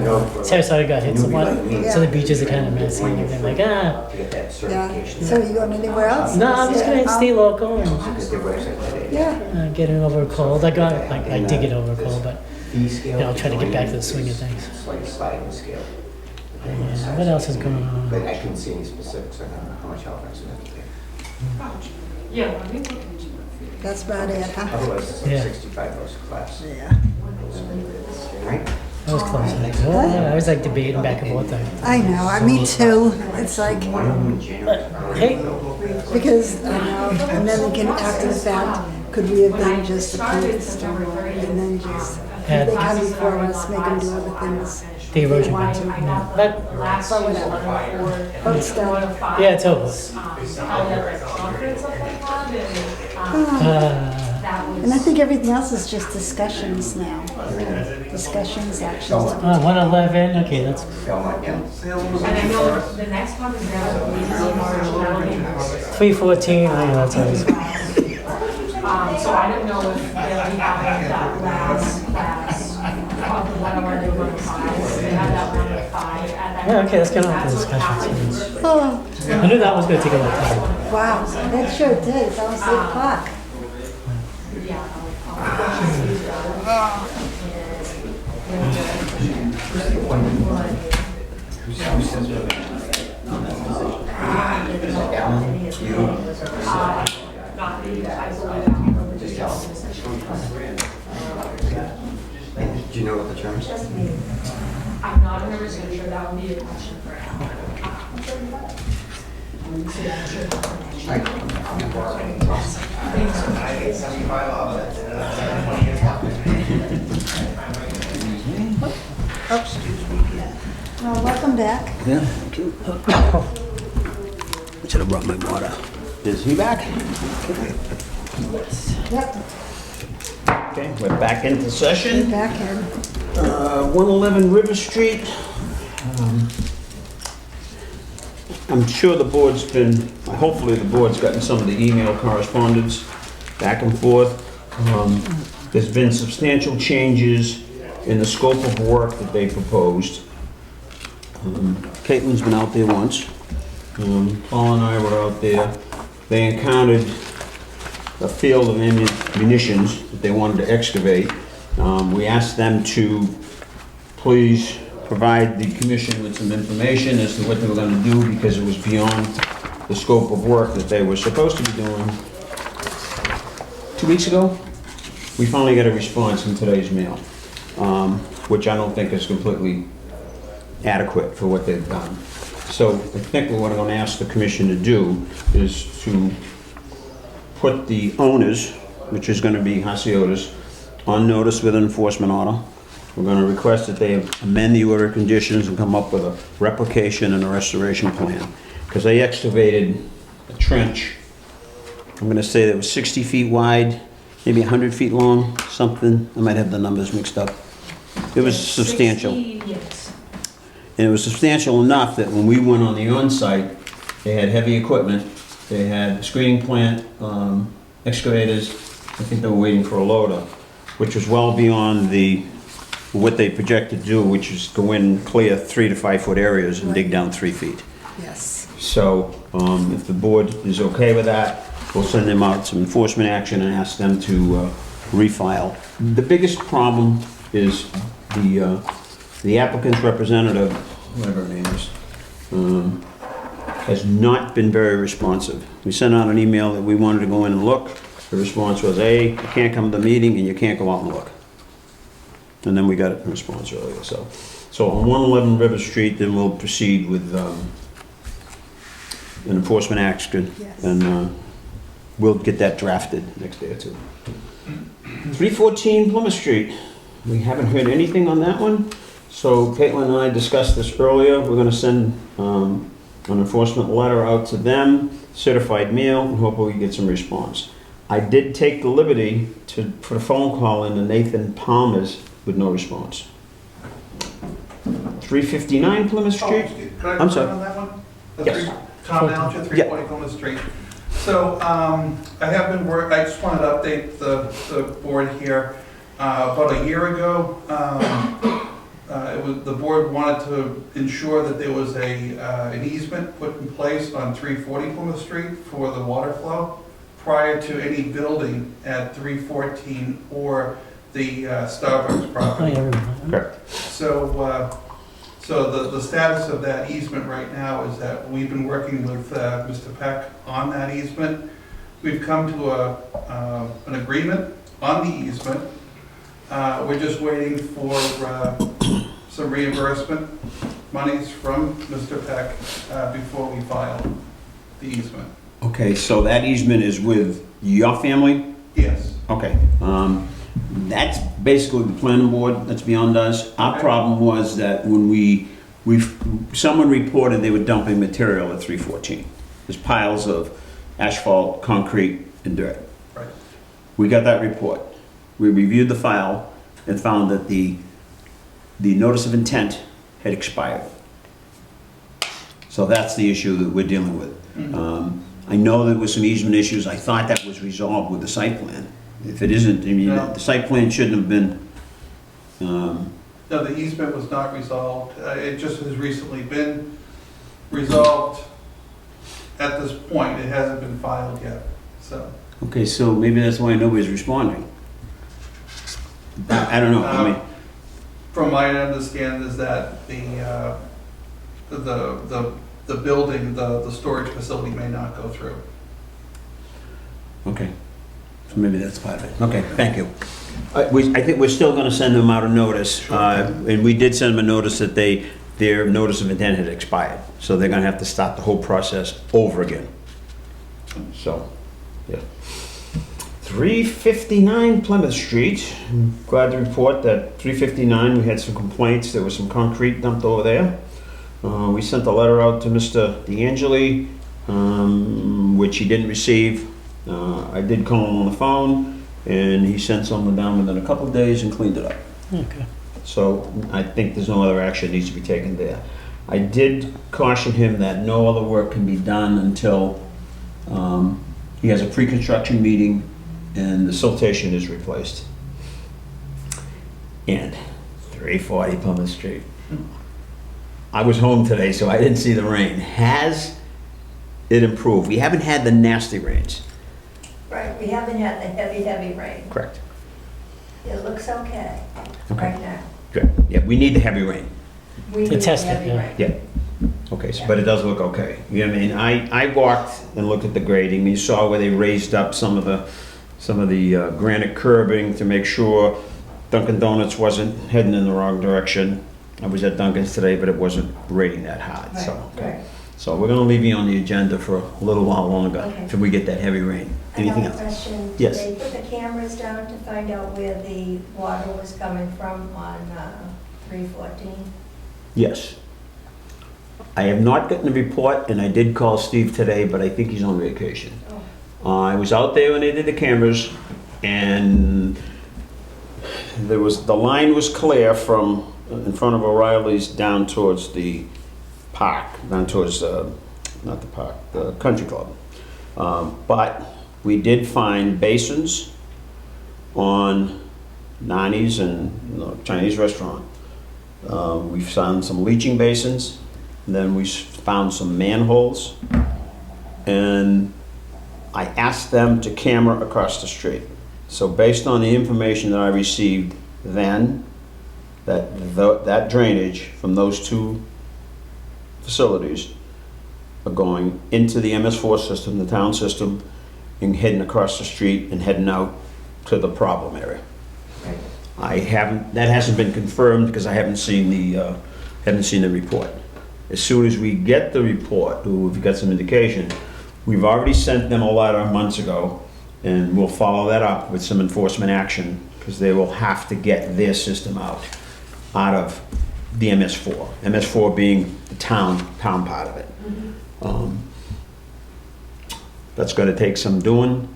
Sarasota got hit somewhat, so the beaches are kind of messy and everything. Like, Yeah. So are you going anywhere else? No, I'm just going to stay local and Yeah. get it over a cold. I did get over a cold, but I'll try to get back to the swing of things. Yeah, what else is going on? But I couldn't see any specifics on how much Halifax would have to pay. That's about it, huh? Otherwise, it's Yeah. like $65 a class. Yeah. Right? That was close. I was like debating back and forth. I know, me too. It's like, Hey, because, I know, and then again, after the fact, could we have then just approved the storm and then just, if they come before us, make them do other things? the erosion Want ban. to. Yeah. But But whatever. But still. yeah, it's over. And I think everything else is just discussions now. Discussions, actions. 111. Okay, that's Belmont, yeah. And I know the next one is March 314. Oh, yeah, that's always. So I don't know if they'll be having that last class of the 105. They have that 105 at that. Yeah, okay, let's get on with the discussions. Oh, I knew that was going to take a long time. wow, that sure did. It's almost 8 o'clock. Just tell them. Do you know what the terms? I'm not 100% sure, that would be a question for Al. Well, welcome back. Yeah, thank you. Should have brought my water. Is he back? Yep, Okay, we're back into session. back in. 111 River Street. I'm sure the board's been, hopefully the board's gotten some of the email correspondence back and forth. There's been substantial changes in the scope of work that they proposed. Caitlin's been out there once. Paul and I were out there. They encountered a field of munitions that they wanted to excavate. We asked them to please provide the commission with some information as to what they were going to do because it was beyond the scope of work that they were supposed to be doing. 2 weeks ago, we finally got a response in today's mail, which I don't think is completely adequate for what they've done. So I think what I'm going to ask the commission to do is to put the owners, which is going to be Hasiotis, on notice with an enforcement order. We're going to request that they amend the order of conditions and come up with a replication and a restoration plan. Because they excavated a trench, I'm going to say that was 60 feet wide, maybe 100 feet long, something. I might have the numbers mixed up. It was substantial. 60, yes. And it was substantial enough that when we went on the on-site, they had heavy equipment, they had a screening plant, excavators. I think they were waiting for a loader, which was well beyond what they projected to do, which is go in, clear 3 to 5 foot areas and dig down 3 feet. Yes. So if the board is okay with that, we'll send them out some enforcement action and ask them to refile. The biggest problem is the applicant's representative, whatever her name is, has not been very responsive. We sent out an email that we wanted to go in and look. The response was, A, you can't come to the meeting and you can't go out and look. And then we got a response earlier, so. So on 111 River Street, then we'll proceed with an enforcement action. Yes. And we'll get that drafted next day or two. 314 Plymouth Street, we haven't heard anything on that one. So Caitlin and I discussed this earlier. We're gonna send an enforcement letter out to them, certified mail, and hopefully we get some response. I did take the liberty to put a phone call into Nathan Palmer's with no response. 359 Plymouth Street? Could I I'm sorry. comment on that one? The Yes. Tom Alger, 340 Plymouth Street. So I have been I just wanted to update the board here. About a year ago, the board wanted to ensure that there was an easement put in place on 340 Plymouth Street for the water flow prior to any building at 314 or the Starbucks Oh, property. yeah, I remember. Correct. So the status of that easement right now is that we've been working with Mr. Peck on that easement. We've come to an agreement on the easement. We're just waiting for some reimbursement monies from Mr. Peck before we file the easement. Okay, so that easement is with your family? Yes. Okay, that's basically the planning board, that's beyond us. Our Okay. problem was that when someone reported they were dumping material at 314. There's piles of asphalt, concrete, and dirt. Right. We got that report. We reviewed the file and found that the notice of intent had expired. So that's the issue that we're dealing with. I know there was some easement issues. I thought that was resolved with the site plan. If it isn't, I mean, No. the site plan shouldn't have been, No, the easement was not resolved. It just has recently been resolved at this point. It hasn't been filed yet, so. okay, so maybe that's why nobody's responding. I don't know, I mean, From my understanding is that the building, the storage facility may not go through. okay. So maybe that's part of it. Okay, thank you. I think we're still gonna send them out a notice, and we did send them a notice that their notice of intent had expired. So they're gonna have to start the whole process over again. So, yeah. 359 Plymouth Street. I'm glad to report that 359, we had some complaints. There was some concrete dumped over there. We sent a letter out to Mr. DeAngeli, which he didn't receive. I did call him on the phone, and he sent someone down within a couple of days and cleaned it up. Okay. So I think there's no other action needs to be taken there. I did caution him that no other work can be done until he has a pre-construction meeting and the siltation is replaced. And 340 Plymouth Street. I was home today, so I didn't see the rain. Has it improved? We haven't had the nasty rains. Right, we haven't had the heavy rain. Correct. It looks okay Okay. right now. Good. Yeah, we need the heavy rain. We To need test it, heavy yeah. rain. Yeah. Okay, so, but it does look okay. You know what I mean? I walked and looked at the grading. You saw where they raised up some of the granite curbing to make sure Dunkin' Donuts wasn't heading in the wrong direction. I was at Dunkin's today, but it wasn't raining that hard, so. Right, right. So we're gonna leave you on the agenda for a little while longer, Okay. until we get that heavy rain. Anything Another else? question. Yes. Did they put the cameras down to find out where the water was coming from on 314? Yes. I have not gotten a report, and I did call Steve today, but I think he's on vacation. I was out there when they did the cameras, and the line was clear from in front of O'Reilly's down towards the park, down towards, not the park, the country club. But we did find basins on Nani's and Chinese restaurant. We found some leaching basins, and then we found some manholes, and I asked them to camera across the street. So based on the information that I received then, that drainage from those two facilities are going into the MS4 system, the town system, and heading across the street and heading out to the problem area. That hasn't been confirmed because I haven't seen the report. As soon as we get the report, or we've got some indication, we've already sent them a letter months ago, and we'll follow that up with some enforcement action, because they will have to get their system out of the MS4. MS4 being the town part of it. That's gonna take some doing,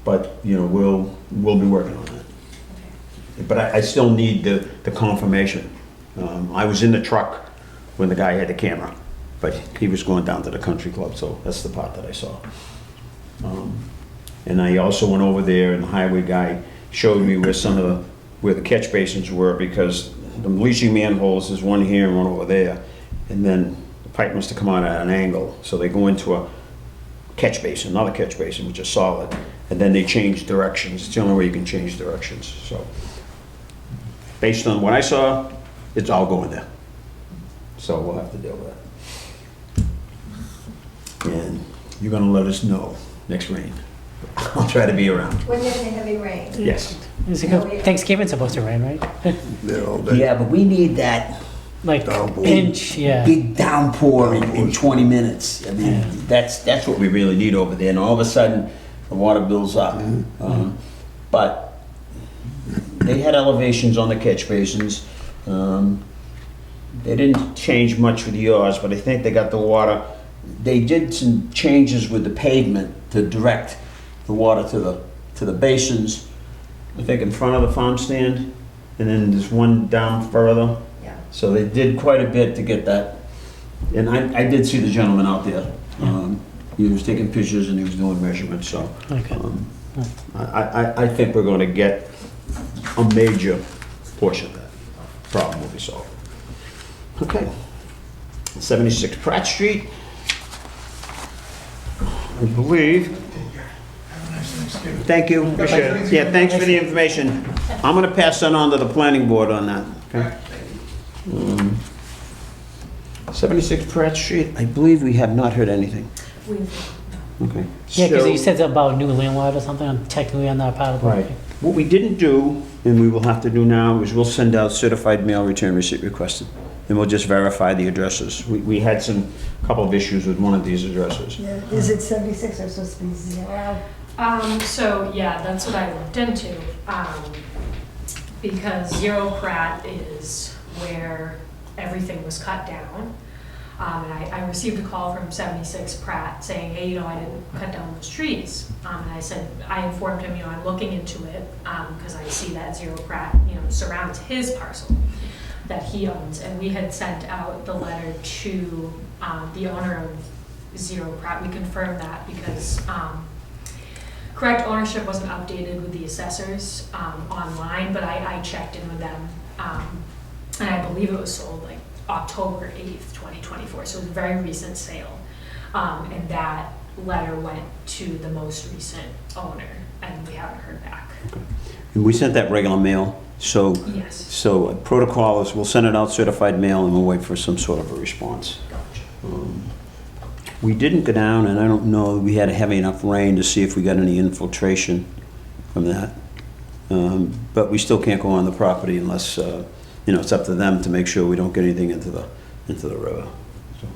but, you know, we'll be working on that. But I still need the confirmation. I was in the truck when the guy had the camera, but he was going down to the country club, so that's the part that I saw. And I also went over there, and the highway guy showed me where the catch basins were, because the leaching manholes is one here and one over there, and then the pipe must have come out at an angle, so they go into a catch basin, another catch basin, which is solid, and then they change directions. It's the only way you can change directions. So based on what I saw, it's all going there. So we'll have to deal with that. And you're gonna let us know next rain. I'll try to be around. When there's a heavy rain. Yes. Thanksgiving's supposed to rain, right? They're all day. Yeah, but we need that Like Downpour. inch, yeah. big downpour in 20 minutes. I mean, that's what we really need over there. And all of a sudden, the water builds up. But they had elevations on the catch basins. They didn't change much with yours, but I think they got the water. They did some changes with the pavement to direct the water to the basins. I think in front of the farm stand, and then there's one down further. Yeah. So they did quite a bit to get that. And I did see the gentleman out there. He was taking pictures and he was doing measurements, so. Okay. I think we're gonna get a major portion of that problem will be solved. Okay. 76 Pratt Street. I believe. Thank you, appreciate it. Yeah, thanks for the information. I'm gonna pass that on to the planning board on that, okay? 76 Pratt Street, I believe we have not heard anything. Okay. Yeah, because So- you said about new landlord or something, technically on that part of the Right. property. What we didn't do, and we will have to do now, is we'll send out certified mail return receipt requested, and we'll just verify the addresses. We had couple of issues with one of these addresses. Yeah, is it 76 or supposed to be 0? So, yeah, that's what I looked into, because 0 Pratt is where everything was cut down. And I received a call from 76 Pratt saying, hey, I didn't cut down those trees. And I said, I informed him, I'm looking into it, because I see that 0 Pratt, surrounds his parcel that he owns. And we had sent out the letter to the owner of 0 Pratt. We confirmed that because correct ownership wasn't updated with the assessors online, but I checked in with them, and I believe it was sold like October 8th, 2024, so it was a very recent sale. And that letter went to the most recent owner, and we haven't heard back. Okay. And we sent that regular mail, so. Yes. So protocol is we'll send it out certified mail and we'll wait for some sort of a response. Gotcha. We didn't go down, and I don't know, we had a heavy enough rain to see if we got any infiltration from that. But we still can't go on the property unless, it's up to them to make sure we don't get anything into the river. So.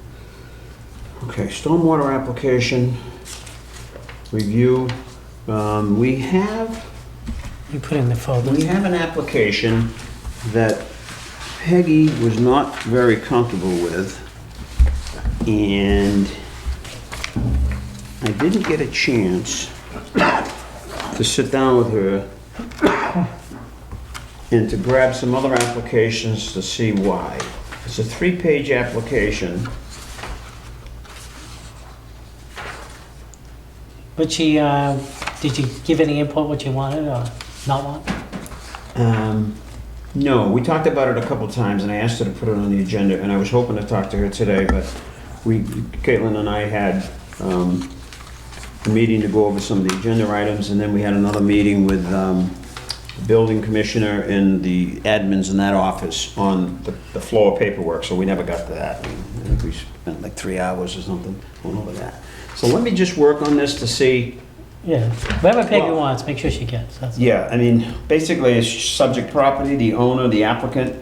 Okay, stormwater application review. We have You put in the folder. We have an application that Peggy was not very comfortable with, and I didn't get a chance to sit down with her and to grab some other applications to see why. It's a 3-page application. But she, did you give any input what you wanted or not want? No, we talked about it a couple times, and I asked her to put it on the agenda, and I was hoping to talk to her today, but Caitlin and I had a meeting to go over some of the agenda items, and then we had another meeting with building commissioner and the admins in that office on the flow of paperwork, so we never got to that. I think we spent like 3 hours or something going over that. So let me just work on this to see. Yeah, whatever Peggy Well- wants, make sure she gets. That's Yeah, I mean, basically, it's subject property, the owner, the applicant.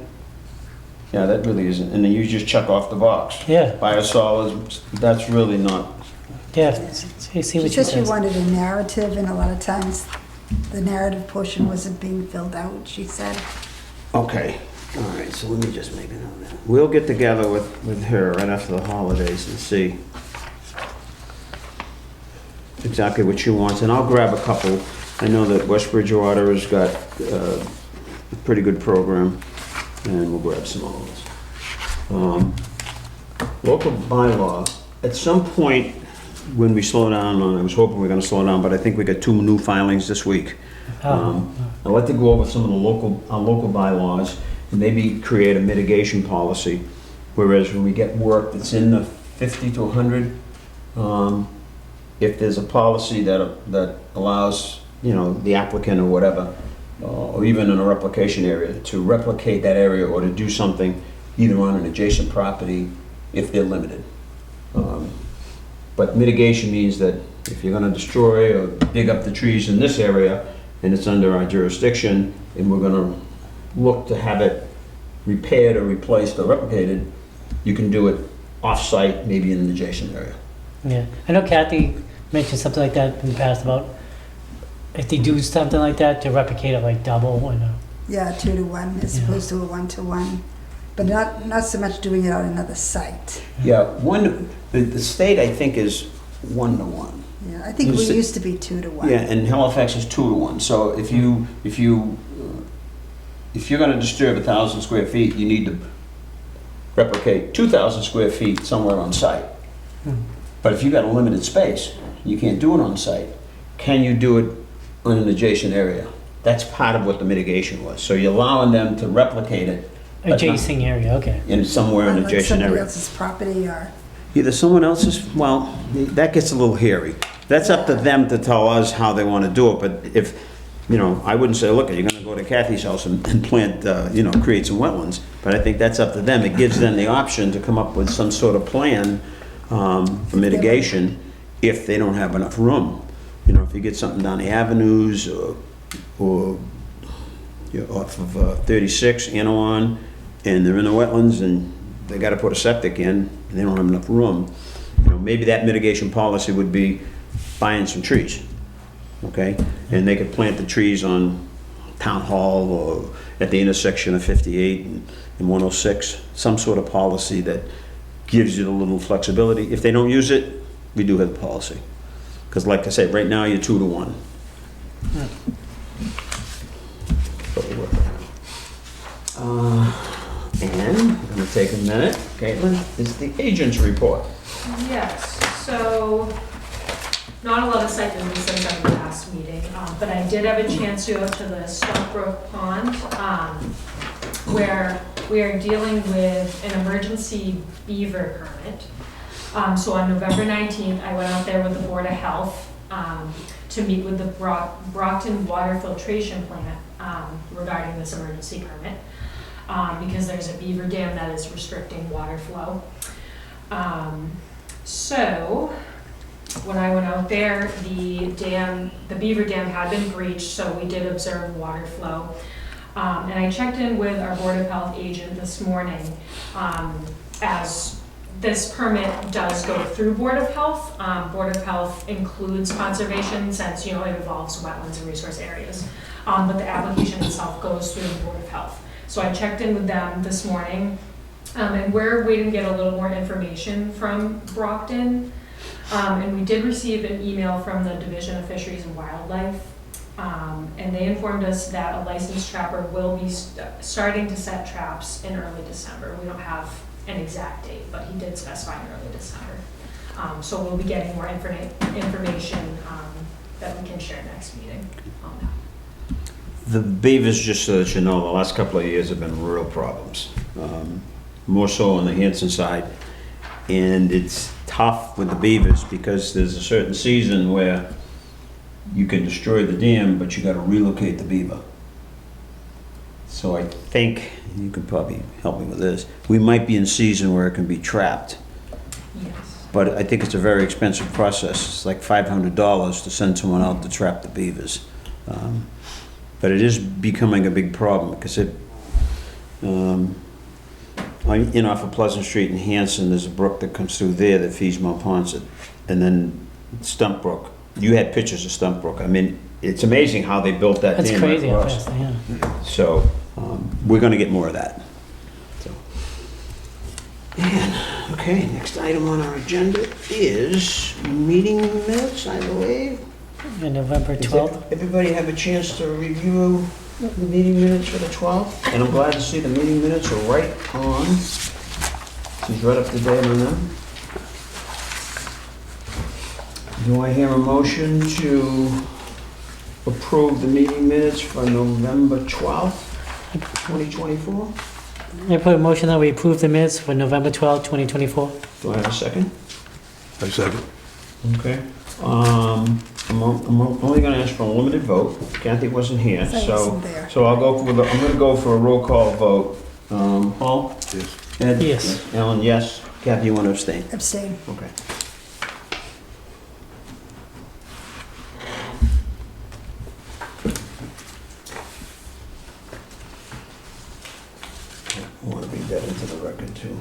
Yeah, that really isn't, and then you just check off the box. Yeah, Biosolids, that's really not, yeah, see She what she said she says. wanted a narrative, and a lot of times the narrative portion wasn't being filled out, she said. okay. All right, so let me just make a note of that. We'll get together with her right after the holidays and see exactly what she wants, and I'll grab a couple. I know that West Bridgewater has got a pretty good program, and we'll grab some of those. Local bylaw, at some point, when we slow down, I was hoping we were gonna slow down, but I think we got 2 new filings this week. I'd like to go over some of the local bylaws and maybe create a mitigation policy, whereas when we get work that's in the 50 to 100, if there's a policy that allows, you know, the applicant or whatever, or even in a replication area, to replicate that area or to do something either on an adjacent property if they're limited. But mitigation means that if you're gonna destroy or dig up the trees in this area and it's under our jurisdiction and we're gonna look to have it repaired or replaced or replicated, you can do it off-site, maybe in an adjacent area. Yeah, I know Kathy mentioned something like that in the past about if they do something like that, to replicate it like double, or no. Yeah, 2 to 1 as Yeah. opposed to a 1 to 1, but not so much doing it on another site. Yeah, the state, I think, is 1 to 1. Yeah, I think You we said- used to be 2 to 1. Yeah, and Halifax is 2 to 1. So if you're gonna disturb 1,000 square feet, you need to replicate 2,000 square feet somewhere on site. But if you got a limited space, you can't do it on site. Can you do it on an adjacent area? That's part of what the mitigation was. So you're allowing them to replicate it but not Adjacent area, okay. in somewhere in an Like adjacent somebody area. else's property or, Either someone else's, well, that gets a little hairy. That's up to them to tell us how they want to do it, but if, you know, I wouldn't say, look, you're gonna go to Kathy's house and plant, you know, create some wetlands, but I think that's up to them. It gives them the option to come up with some sort of plan for mitigation if they don't have enough room. You know, if you get something down the avenues or you know, off of 36, Anawan, and they're in the wetlands and they gotta put a septic in and they don't have enough room, you know, maybe that mitigation policy would be buying some trees, okay? And they could plant the trees on Town Hall or at the intersection of 58 and 106, some sort of policy that gives you a little flexibility. If they don't use it, we do have the policy. Because like I said, right now you're 2 to 1. But we'll work it out. And I'm gonna take a minute. Caitlin, is the agent's report. Yes, so not a lot of site visits since our last meeting, but I did have a chance to go to the Stockbrook Pond, where we are dealing with an emergency beaver permit. So on November 19th, I went out there with the Board of Health to meet with the Brockton Water Filtration Plant regarding this emergency permit, because there's a beaver dam that is restricting water flow. So when I went out there, the beaver dam had been breached, so we did observe water flow. And I checked in with our Board of Health agent this morning, as this permit does go through Board of Health. Board of Health includes conservation since, you know, it involves wetlands and resource areas. But the application itself goes through the Board of Health. So I checked in with them this morning, and we're waiting to get a little more information from Brockton. And we did receive an email from the Division of Fisheries and Wildlife, and they informed us that a licensed trapper will be starting to set traps in early December. We don't have an exact date, but he did specify in early December. So we'll be getting more information that we can share next meeting on that. The beavers, just so that you know, the last couple of years have been real problems. More so on the Hanson side. And it's tough with the beavers because there's a certain season where you can destroy the dam, but you gotta relocate the beaver. So I think, you could probably help me with this, we might be in season where it can be trapped. Yes. But I think it's a very expensive process. It's like $500 to send someone out to trap the beavers. But it is becoming a big problem because in off of Pleasant Street in Hanson, there's a brook that comes through there that feeds Mount Ponset. And then Stump Brook. You had pictures of Stump Brook. I mean, it's amazing how they built that That's dam right crazy how across. fast, yeah. So, we're gonna get more of that. So. And, okay, next item on our agenda is meeting minutes, I believe. And November Does 12th. everybody have a chance to review the meeting minutes for the 12th? And I'm glad to see the meeting minutes are right on. She's right up to date on them. Do I hear a motion to approve the meeting minutes for November 12th, 2024? I put a motion that we approve the minutes for November 12th, 2024. Do I have a second? I second. Okay. I'm only gonna ask for a limited vote. Kathy wasn't here, I so, wasn't there. so I'm gonna go for a roll call vote. Paul? Yes. Ed? Yes. Ellen, yes. Kathy, you want to abstain? Abstain. Okay. I want to read that into the record too.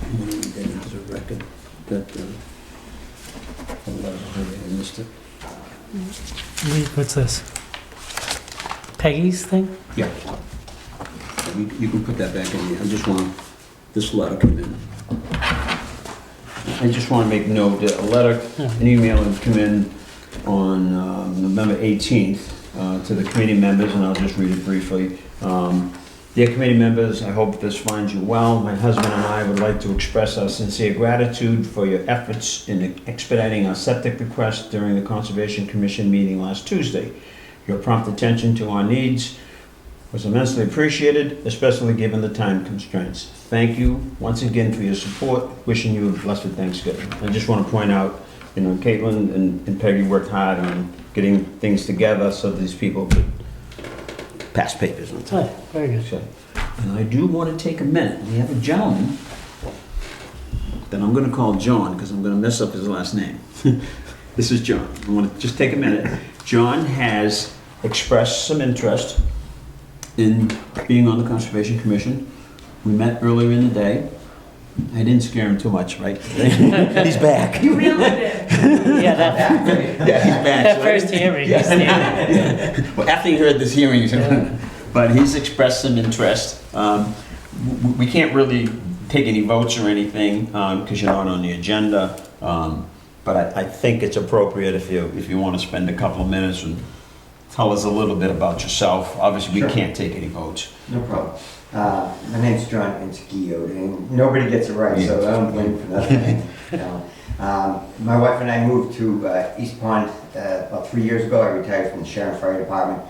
I want to read that into the record that, I missed it. What's this? Peggy's thing? Yeah. You can put that back in there. I just want, this letter come in. I just want to make note that a letter, an email has come in on November 18th to the committee members, and I'll just read it briefly. Dear committee members, I hope this finds you well. My husband and I would like to express our sincere gratitude for your efforts in expediting our septic request during the Conservation Commission meeting last Tuesday. Your prompt attention to our needs was immensely appreciated, especially given the time constraints. Thank you once again for your support. Wishing you a blessed Thanksgiving. I just want to point out, you know, Caitlin and Peggy worked hard on getting things together so these people could pass papers on time. Oh, very good. Okay. And I do want to take a minute. We have a gentleman that I'm going to call John because I'm going to mess up his last name. This is John. I want to just take a minute. John has expressed some interest in being on the Conservation Commission. We met earlier in the day. I didn't scare him too much, right? He's back. You reeled it in. Yeah, that, Yeah, he's back. that So I first didn't- hearing. Yeah. Well, after he heard this hearing, he said, but he's expressed some interest. We can't really take any votes or anything because you're not on the agenda. But I think it's appropriate if you want to spend a couple of minutes and tell us a little bit about yourself. Obviously, we Sure. can't take any votes. No problem. My name's John Inskio, and nobody gets it right, so I don't blame you for nothing. My wife and I moved to East Pond about 3 years ago. I retired from the Sharon Fire Department.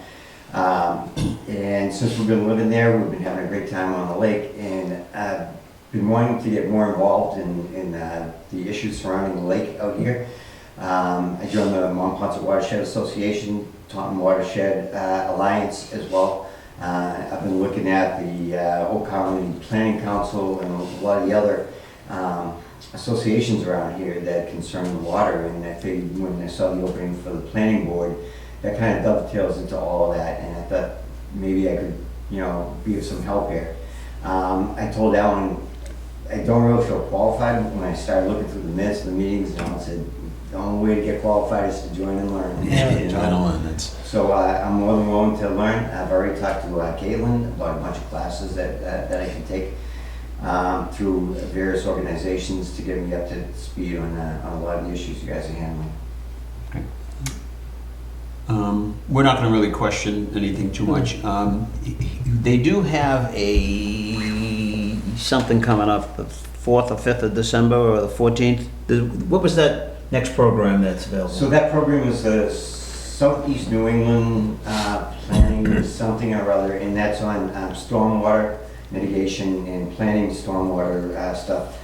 And since we've been living there, we've been having a great time on the lake, and I've been wanting to get more involved in the issues surrounding the lake out here. I joined the Mont Ponce Watershed Association, Taunton Watershed Alliance as well. I've been looking at the Old Colony Planning Council and a lot of the other associations around here that concern the water, and I figured when I saw the opening for the planning board, that kind of dovetails into all of that, and I thought maybe I could, you know, be of some help here. I told Alan I don't really feel qualified. When I started looking through the minutes of the meetings, and I said, the only way to get qualified is to join and learn. Yeah, You know? join and learn. That's So I'm more than willing to learn. I've already talked to Caitlin about a bunch of classes that I can take through various organizations to get me up to speed on a lot of the issues you guys are handling. we're not going to really question anything too much. They do have something coming up, the 4th or 5th of December or the 14th. What was that next program that's available? So that program is the Southeast New England Planning Lane, something or other, and that's on stormwater mitigation and planning stormwater stuff.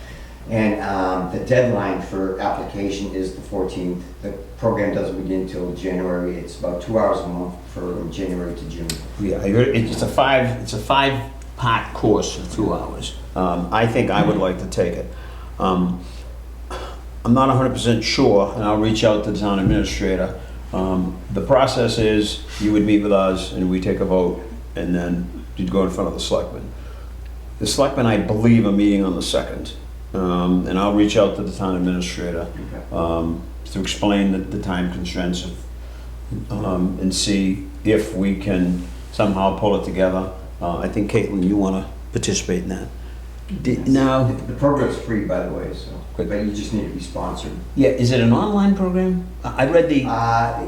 And the deadline for application is the 14th. The program doesn't begin till January. It's about 2 hours a month from January to June. Yeah, it's a five-part course of 2 hours. I think I would like to take it. I'm not 100% sure, and I'll reach out to the town administrator. The process is, you would meet with us, and we take a vote, and then you'd go in front of the selectmen. The selectmen, I believe, are meeting on the 2nd, and I'll reach out to the town administrator to explain the time constraints and see if we can somehow pull it together. I think, Caitlin, you want to participate in that. Now, The program's free, by the way, so, but you just need to be sponsored. yeah, is it an online program? I read the,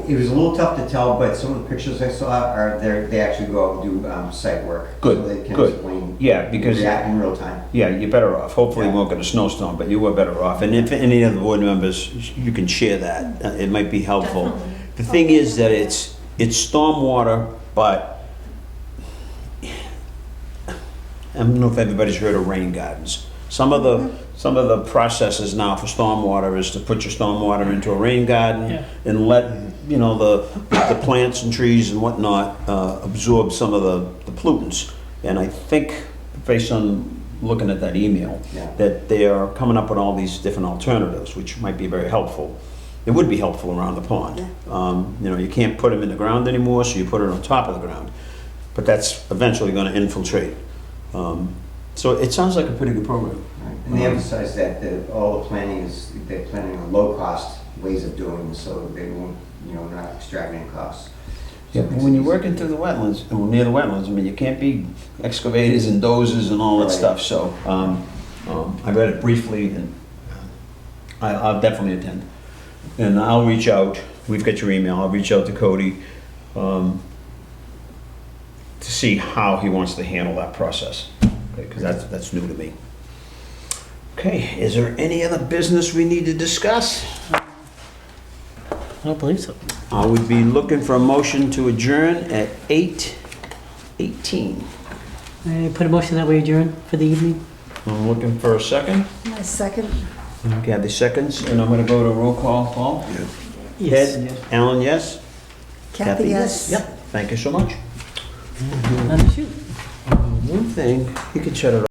It was a little tough to tell, but some of the pictures I saw are, they actually go out and do site work. Good, So they can good. explain. Yeah, because- React in real time. yeah, you're better off. Hopefully you Yeah. won't get a snowstorm, but you were better off. And if any of the board members, you can share that. It might be helpful. Definitely. The thing is that it's stormwater, but I don't know if everybody's heard of rain gardens. Some of the processes now for stormwater is to put your stormwater into a rain garden Yeah. and let, the plants and trees and whatnot absorb some of the pollutants. And I think, based on looking at that email, Yeah. that they are coming up with all these different alternatives, which might be very helpful. It would be helpful around the pond. You can't put them in the ground anymore, so you put it on top of the ground. But that's eventually gonna infiltrate. So it sounds like a pretty good program. Right. And they emphasize that all the planning is, they're planning on low-cost ways of doing this, so they won't, not extravagant costs. Yeah, but when you're working through the wetlands, or near the wetlands, I mean, you can't be excavators and dozers and all that Right. stuff, so, I read it briefly, and I'll definitely attend. And I'll reach out, we've got your email, I'll reach out to Cody, to see how he wants to handle that process, because that's new to me. Okay, is there any other business we need to discuss? I don't believe so. I would be looking for a motion to adjourn at 8:18. I put a motion that we adjourn for the evening. I'm looking for a second. My second, Okay, have the seconds, and I'm gonna go to roll call. Paul? Yes. Ted? Alan, yes? Kathy, yes. Yep, thank you so much. Another shoot. One thing, you can shut it off.